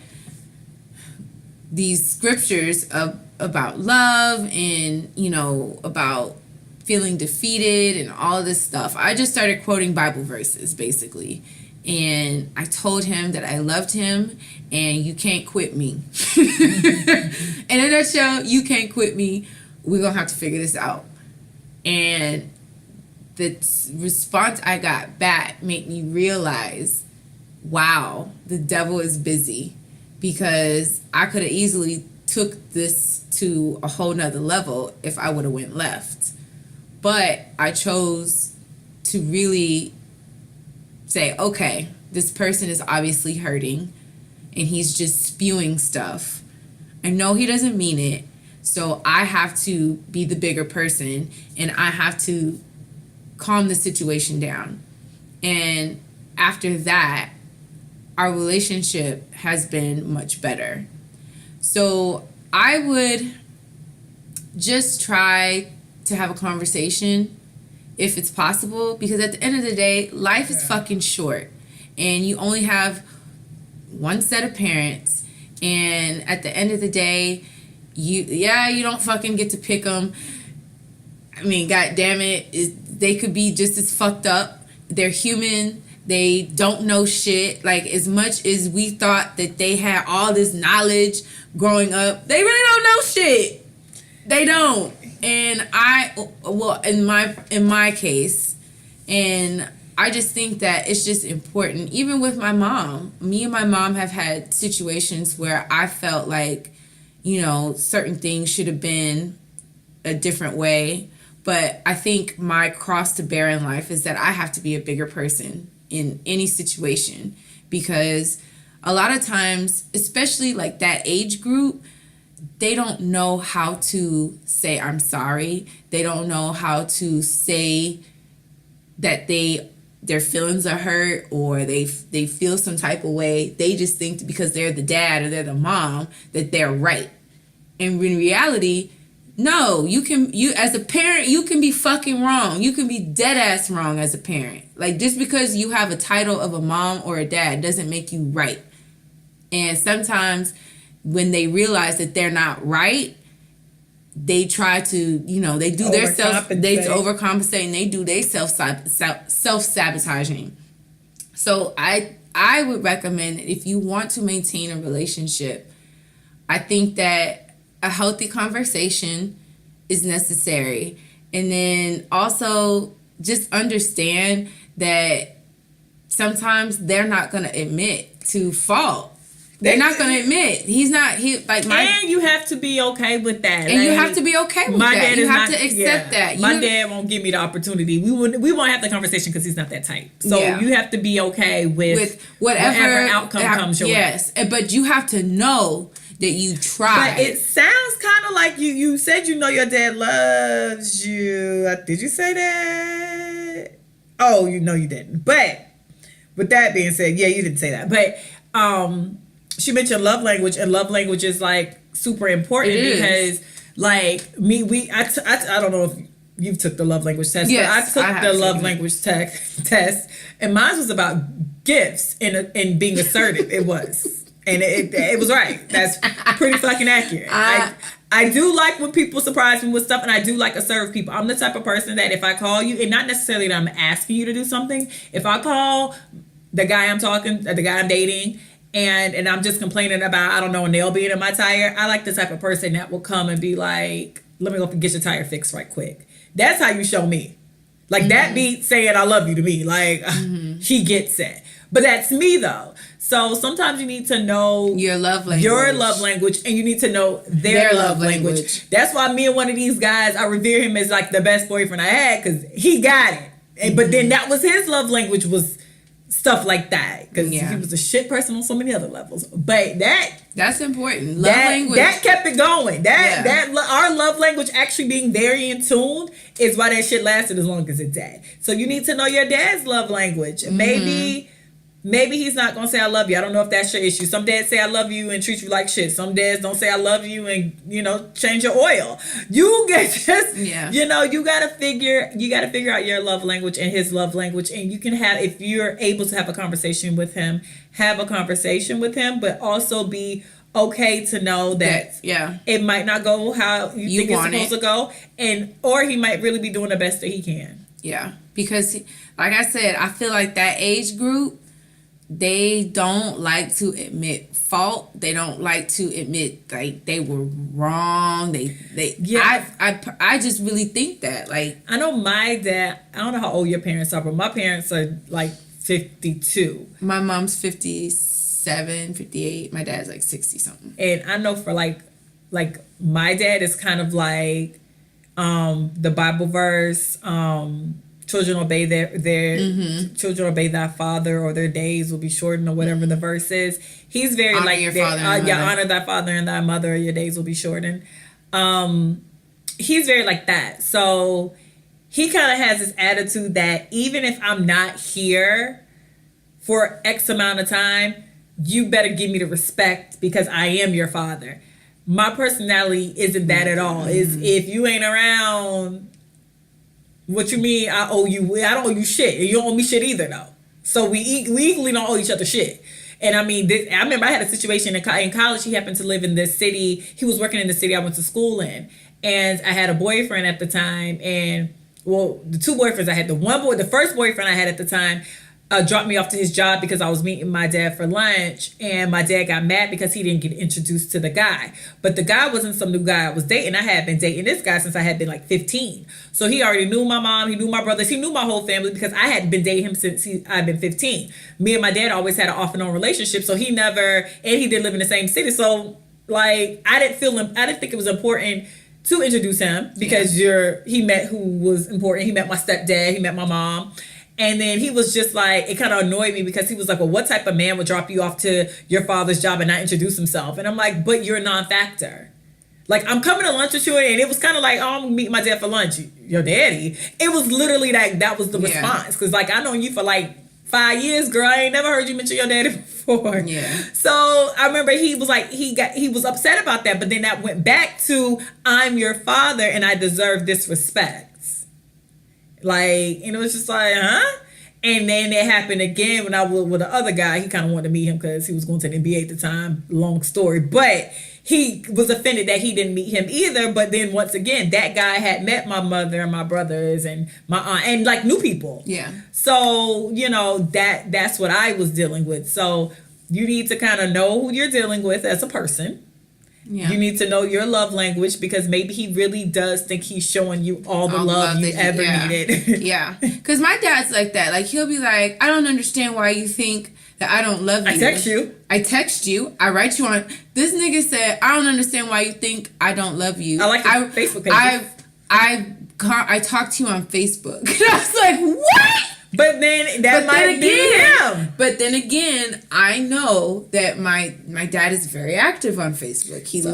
these scriptures about love and, you know, about feeling defeated and all this stuff. I just started quoting Bible verses, basically. And I told him that I loved him and you can't quit me. In a nutshell, you can't quit me. We're going to have to figure this out. And the response I got back made me realize, wow, the devil is busy, because I could have easily took this to a whole nother level if I would have went left. But I chose to really say, okay, this person is obviously hurting and he's just spewing stuff. I know he doesn't mean it, so I have to be the bigger person and I have to calm the situation down. And after that, our relationship has been much better. So I would just try to have a conversation if it's possible, because at the end of the day, life is fucking short and you only have one set of parents, and at the end of the day, you don't fucking get to pick them. I mean, god damn it, they could be just as fucked up. They're human. They don't know shit. Like, as much as we thought that they had all this knowledge growing up, they really don't know shit. They don't. And in my case, and I just think that it's just important. Even with my mom, me and my mom have had situations where I felt like, you know, certain things should have been a different way. But I think my cross to bear in life is that I have to be a bigger person in any situation, because a lot of times, especially like that age group, they don't know how to say I'm sorry. They don't know how to say that their feelings are hurt or they feel some type of way. They just think because they're the dad or they're the mom that they're right. And in reality, no, you as a parent, you can be fucking wrong. You can be dead ass wrong as a parent. Like, just because you have a title of a mom or a dad doesn't make you right. And sometimes when they realize that they're not right, they try to, you know, they do their overcompensate and they do their self-sabotaging. So I would recommend that if you want to maintain a relationship, I think that a healthy conversation is necessary. And then also just understand that sometimes they're not going to admit to fault. They're not going to admit. He's not, and you have to be okay with that. And you have to be okay with that. You have to accept that. My dad won't give me the opportunity. We won't have the conversation because he's not that type. So you have to be okay with whatever outcome comes your way. Yes, but you have to know that you tried. But it sounds kind of like you said you know your dad loves you. Did you say that? Oh, you know you didn't. But with that being said, yeah, you didn't say that. But she mentioned love language, and love language is like super important because like me, I don't know if you took the love language test, yes, but I took the love language test, and mine was about gifts and being assertive. It was. And it was right. That's pretty fucking accurate. I do like when people surprise me with stuff, and I do like assertive people. I'm the type of person that if I call you, and not necessarily that I'm asking you to do something, if I call the guy I'm dating, and I'm just complaining about, I don't know, a nail being in my tire, I like the type of person that will come and be like, let me go get your tire fixed right quick. That's how you show me. Like that beat saying I love you to me. Like he gets it. But that's me though. So sometimes you need to know your love language, and you need to know their love language. That's why me and one of these guys, I revere him as like the best boyfriend I had because he got it. But then that was his love language, was stuff like that, because he was a shit person on so many other levels. But that's important. Love language that kept it going. Our love language actually being very in tune is why that shit lasted as long as it did. So you need to know your dad's love language. Maybe he's not gonna say I love you. I don't know if that's your issue. Some dads say I love you and treat you like shit. Some dads don't say I love you and change your oil. You gotta figure out your love language and his love language, and you can have, if you're able to have a conversation with him, but also be okay to know that it might not go how you think it's supposed to go, or he might really be doing the best that he can. Yeah, because like I said, I feel like that age group, they don't like to admit fault. They don't like to admit like they were wrong. I just really think that, like, I know my dad, I don't know how old your parents are, but my parents are like 52. My mom's 57, 58. My dad's like 60 something. And I know for like my dad is kind of like the Bible verse, children obey children obey thy father, or their days will be shortened, or whatever the verse is. He's very honor like your father and mother. Honor thy father and thy mother, or your days will be shortened. He's very like that. So he kind of has this attitude that even if I'm not here for X amount of time, you better give me the respect because I am your father. My personality isn't that at all. Is if you ain't around, what you mean I owe you? I don't owe you shit. You don't owe me shit either, though. So we equally don't owe each other shit. And I mean, I remember I had a situation in college. He happened to live in this city. He was working in the city I went to school in. And I had a boyfriend at the time. And, well, the two boyfriends I had. The first boyfriend I had at the time dropped me off to his job because I was meeting my dad for lunch, and my dad got mad because he didn't get introduced to the guy. But the guy wasn't some new guy I was dating. I had been dating this guy since I had been like 15. So he already knew my mom, he knew my brothers, he knew my whole family because I had been dating him since I'd been 15. Me and my dad always had an off and on relationship, so he did live in the same city. So like I didn't think it was important to introduce him because he met who was important. He met my stepdad, he met my mom. And then he was just like, it kind of annoyed me because he was like, well, what type of man would drop you off to your father's job and not introduce himself? And I'm like, but you're a non-factor. Like, I'm coming to lunch with you, and it was kind of like, oh, I'm going to meet my dad for lunch. Your daddy. It was literally like, that was the response. Because, like, I known you for like 5 years, girl. I ain't never heard you mention your daddy before. Yeah. So I remember he was like, he was upset about that. But then that went back to, I'm your father and I deserve this respect. Like, and it was just like, huh? And then it happened again when I was with the other guy. He kind of wanted to meet him because he was going to the NBA at the time. Long story. But he was offended that he didn't meet him either. But then once again, that guy had met my mother and my brothers and my aunt and like new people. Yeah. So, that's what I was dealing with. So you need to kind of know who you're dealing with as a person. Yeah. You need to know your love language because maybe he really does think he's showing you all the love you ever needed. Yeah. Because my dad's like that. Like, he'll be like, I don't understand why you think that I don't love you. I text you. I write you on. This nigga said, I don't understand why you think I don't love you. I like your Facebook page. I talked to you on Facebook. And I was like, what? But then might be him. But then again, I know that my dad is very active on Facebook. He'll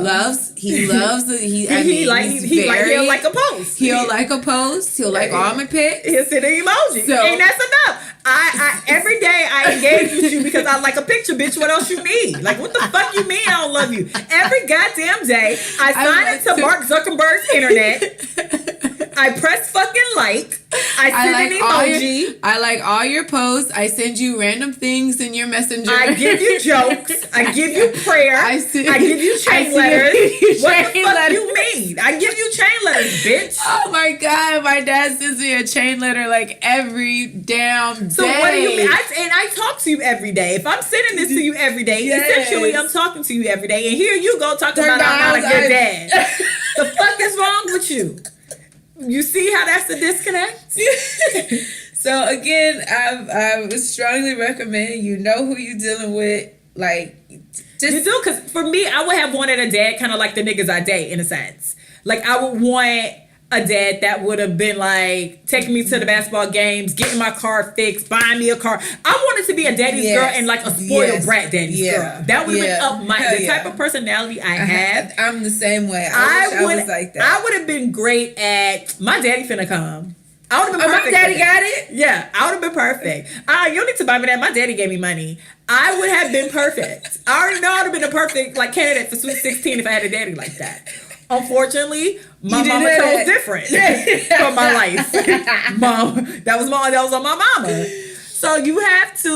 like a post. He'll like a post. He'll like all my pics. He'll send an emoji. So, and that's enough. I every day I engage with you because I like a picture, bitch. What else you need? Like, what the fuck you mean I don't love you? Every goddamn day I sign into Mark Zuckerberg's internet. I press fucking like. I send an emoji. I like all your posts. I send you random things in your messenger. I give you jokes. I give you prayer. I give you chain letters. What the fuck you mean? I give you chain letters, bitch. Oh my God. My dad sends me a chain letter like every damn day. So what do you mean? I talk to you every day. If I'm sending this to you every day, essentially I'm talking to you every day. And here you go talking about I'm not a good dad. The fuck is wrong with you? You see how that's the disconnect? So again, I would strongly recommend you know who you're dealing with. Like, just you do, because for me, I would have wanted a dad kind of like the niggas I date in a sense. Like, I would want a dad that would have been like taking me to the basketball games, getting my car fixed, buying me a car. I wanted to be a daddy's girl and like a spoiled brat daddy's girl. That would have been up the type of personality I have. I'm the same way. I was like that. I would have been great at my daddy finna come. I would have been perfect. My daddy got it? Yeah, I would have been perfect. You don't need to buy me that. My daddy gave me money. I would have been perfect. I already know I would have been a perfect like candidate for Sweet 16 if I had a daddy like that. Unfortunately, my mama chose different from my life. That was on my mama. So you have to,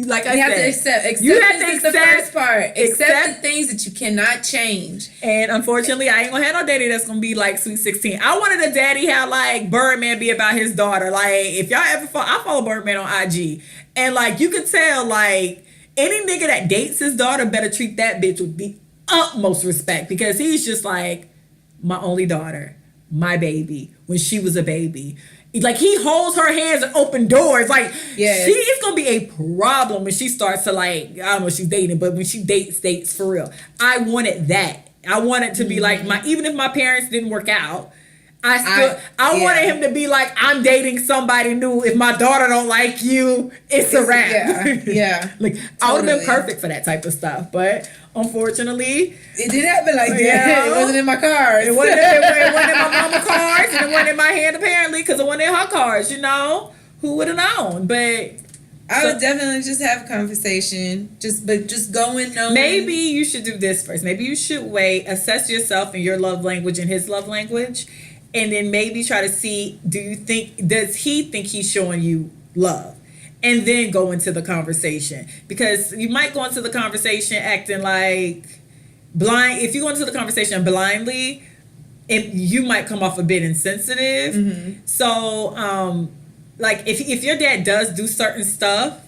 like I said, have to accept. You have to accept the first part. Accept the things that you cannot change. And unfortunately, I ain't gonna have no daddy that's gonna be like Sweet 16. I wanted a daddy how like Birdman be about his daughter. Like, if y'all ever I follow Birdman on IG, and like you could tell like any nigga that dates his daughter better treat that bitch with the utmost respect, because he's just like, my only daughter, my baby, when she was a baby. Like, he holds her hands and open doors. Like, she is going to be a problem when she starts to, like, I don't know if she's dating, but when she dates for real. I wanted that. I wanted to be like, even if my parents didn't work out, I wanted him to be like, I'm dating somebody new. If my daughter don't like you, it's a wrap. Yeah. Like, totally. I would have been perfect for that type of stuff. But unfortunately, it didn't happen like that. It wasn't in my cards. It wasn't in my mama cards, and it wasn't in my hand apparently, because it wasn't in her cards. You know, who would have known? But I would definitely just have a conversation. Just go in knowing. Maybe you should do this first. Maybe you should assess yourself and your love language and his love language, and then maybe try to see, does he think he's showing you love? And then go into the conversation, because you might go into the conversation acting like blind. If you go into the conversation blindly, you might come off a bit insensitive. Mm-hmm. So, like if your dad does do certain stuff,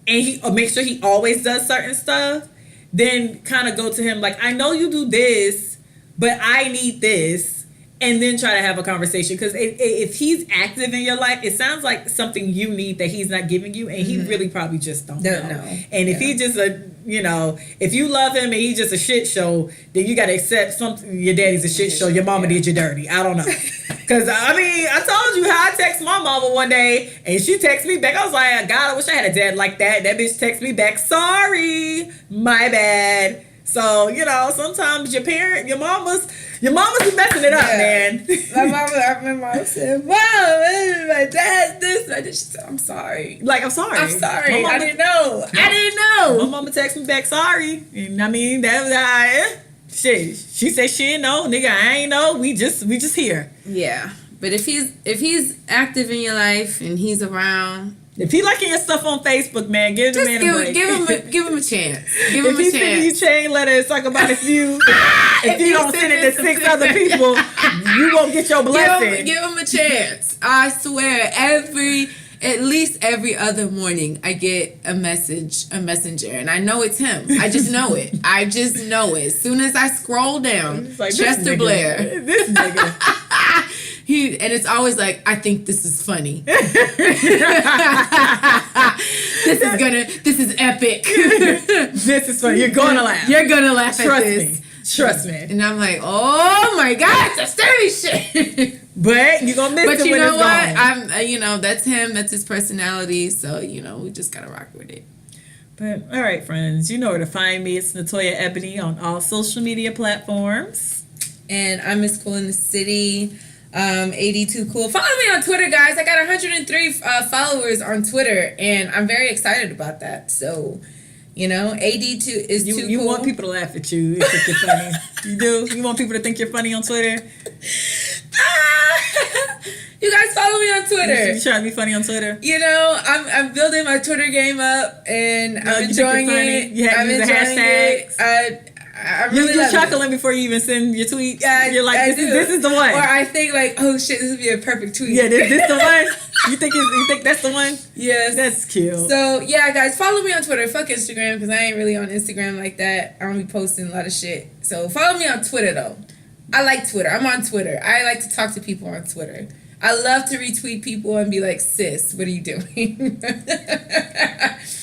and he make sure he always does certain stuff, then kind of go to him like, I know you do this, but I need this. And then try to have a conversation, because if he's active in your life, it sounds like something you need that he's not giving you, and he really probably just don't know. And if he just if you love him and he's just a shit show, then you got to accept your daddy's a shit show. Your mama did you dirty. I don't know. Because I told you how I text my mama one day, and she texted me back. I was like, God, I wish I had a dad like that. That bitch texted me back, sorry, my bad. So, sometimes your mama's be messing it up, man. My mom said, Mom, my dad this. She said, I'm sorry. Like, I'm sorry. I didn't know. My mama texted me back, sorry. And that was shit. She said she didn't know. Nigga, I ain't know. We just here. Yeah. But if he's active in your life and he's around, if he liking your stuff on Facebook, man, give the man a break. Give him a chance. Give him a chance. If he sending you chain letters, talk about if you don't send it to 6 other people, you won't get your blessing. Give him a chance. I swear, at least every other morning, I get a messenger, and I know it's him. I just know it. As soon as I scroll down, like, Chester Blair. This nigga. And it's always like, I think this is funny. This is epic. This is funny. You're gonna laugh. You're gonna laugh Trust at this. me. Trust me. And I'm like, oh my God, that's dirty shit. But you're gonna miss But it you when know it's what? gone. I'm, that's him. That's his personality. So, we just gotta rock with it. But all right, friends, you know where to find me. It's Natoya Ebony on all social media platforms. And I'm Miss Cool in the City. 82 Cool. Follow me on Twitter, guys. I got 103 followers on Twitter, and I'm very excited about that. So, AD2 is too cool. You want people to laugh at you. You think you're funny. You do. You want people to think you're funny on Twitter. You guys follow me on Twitter. You trying to be funny on Twitter? I'm building my Twitter game up, and I'm enjoying it. You have I'm to use the enjoying hashtags. I really You're love chuckling before you even send your tweets. Yeah, You're like, this is the one. Or I think like, oh shit, this would be a perfect tweet. Yeah, this the one. You think that's the one? Yes. That's cute. So yeah, guys, follow me on Twitter. Fuck Instagram, because I ain't really on Instagram like that. I don't be posting a lot of shit. So follow me on Twitter though. I like Twitter. I'm on Twitter. I like to talk to people on Twitter. I love to retweet people and be like, sis, what are you doing?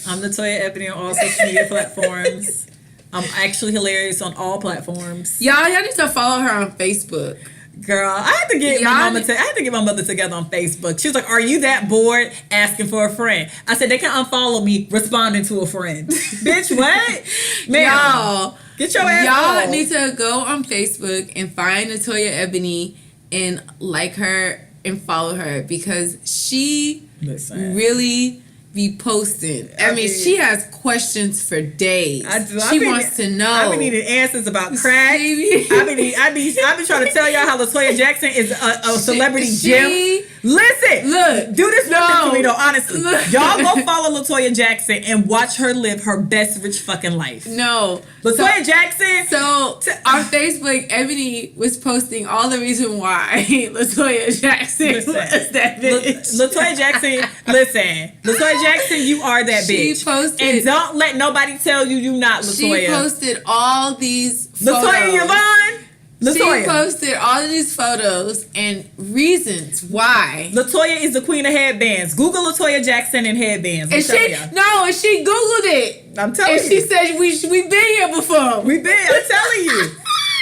I'm Natoya Ebony on all social media platforms. I'm actually hilarious on all platforms. Y'all need to follow her on Facebook. Girl, I had to get my mother together on Facebook. She was like, "Are you that bored asking for a friend?" I said, "They can unfollow me responding to a friend." Bitch, what? Man, Y'all, get your ass y'all off. need to go on Facebook and find Natoya Ebony and like her and follow her, because she really be posting. I mean, she has questions for days. She wants to know. I be needing answers about crack. I be trying to tell y'all how LaToya Jackson is a celebrity gem. Listen, look, do this one thing for me though. Honestly, look. y'all go follow LaToya Jackson and watch her live her best rich fucking life. No, LaToya Jackson. So on Facebook, Ebony was posting all the reason why LaToya Jackson was that bitch. LaToya Jackson, listen, LaToya Jackson, you are that bitch. She posted, and don't let nobody tell you not LaToya. She posted all these photos. LaToya Yvonne. LaToya. She posted all of these photos and reasons why. LaToya is the queen of headbands. Google LaToya Jackson and headbands. And she Googled it. I'm telling you. And she said we've been here before. We've been. I'm telling you.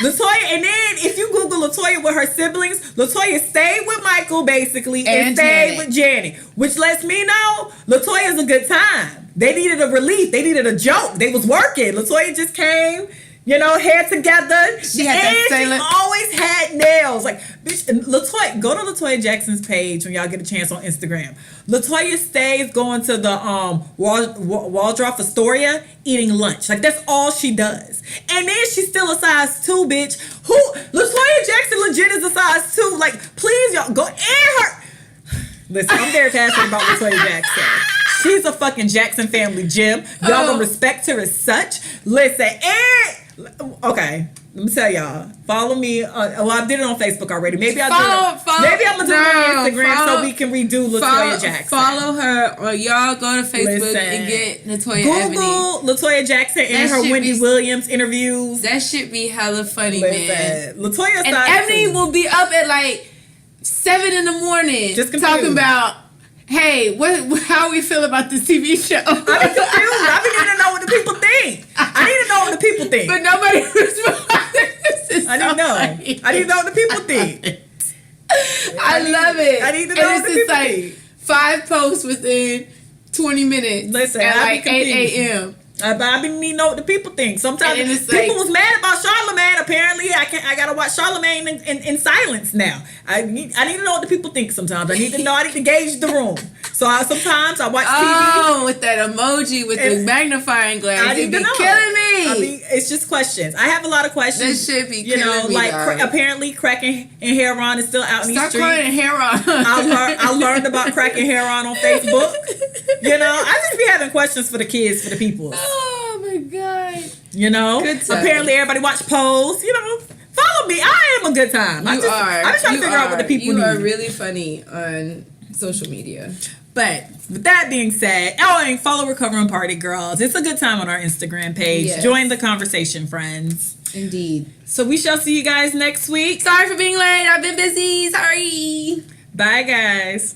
LaToya, and then if you Google LaToya with her siblings, LaToya stayed with Michael basically and stayed with Janet, which lets me know LaToya's a good time. They needed a relief. They needed a joke. They was working. LaToya just came. Hair together. She had that she always had nails. Like, bitch, LaToya, go to LaToya Jackson's page when y'all get a chance on Instagram. LaToya stays going to the Waldorf Astoria eating lunch. Like, that's all she does. And then she's still a size 2, bitch. LaToya Jackson legit is a size 2. Like, please, y'all, go and her. Listen, I'm very passionate about LaToya Jackson. She's a fucking Jackson family gem. Y'all gonna respect her as such. Listen, okay, let me tell y'all. Follow me. I did it on Facebook already. Maybe I'm gonna do it on Instagram so we can redo LaToya Jackson. Follow her, or y'all go to Facebook and get Natoya Ebony. Google LaToya Jackson and her Wendy Williams interviews. That should be hella funny, man. LaToya and Ebony will be up at like 7 in the morning, just talking about, hey, how we feel about this TV show. I'm confused. I need to know what the people think. I need to know what the people think. But nobody responds. I need to know. I need to know what the people think. I love it. I need to know what the people think. 5 posts within 20 minutes. Listen, at like 8 a.m. I be need to know what the people think. Sometimes people was mad about Charlamagne. Apparently, I gotta watch Charlamagne in silence now. I need to know what the people think. Sometimes I need to gauge the room. So sometimes I watch TV. Oh, with that emoji with the magnifying glass, I need to know. Killing me. It's just questions. I have a lot of questions. That should be killing me. Apparently, crack and hair on is still out in these streets. Stop calling it hair on. I learned about crack and hair on Facebook. I just be having questions for the kids, for the people. Oh my god. Apparently everybody watch Pose. Follow me. I am a good time. I'm just trying to figure out what the people need. You are really funny on social media. But with that being said, and follow Recovering Party Girls. It's a good time on our Instagram page. Yes. Join the conversation, friends. Indeed. So we shall see you guys next week. Sorry for being late. I've been busy. Sorry. Bye, guys.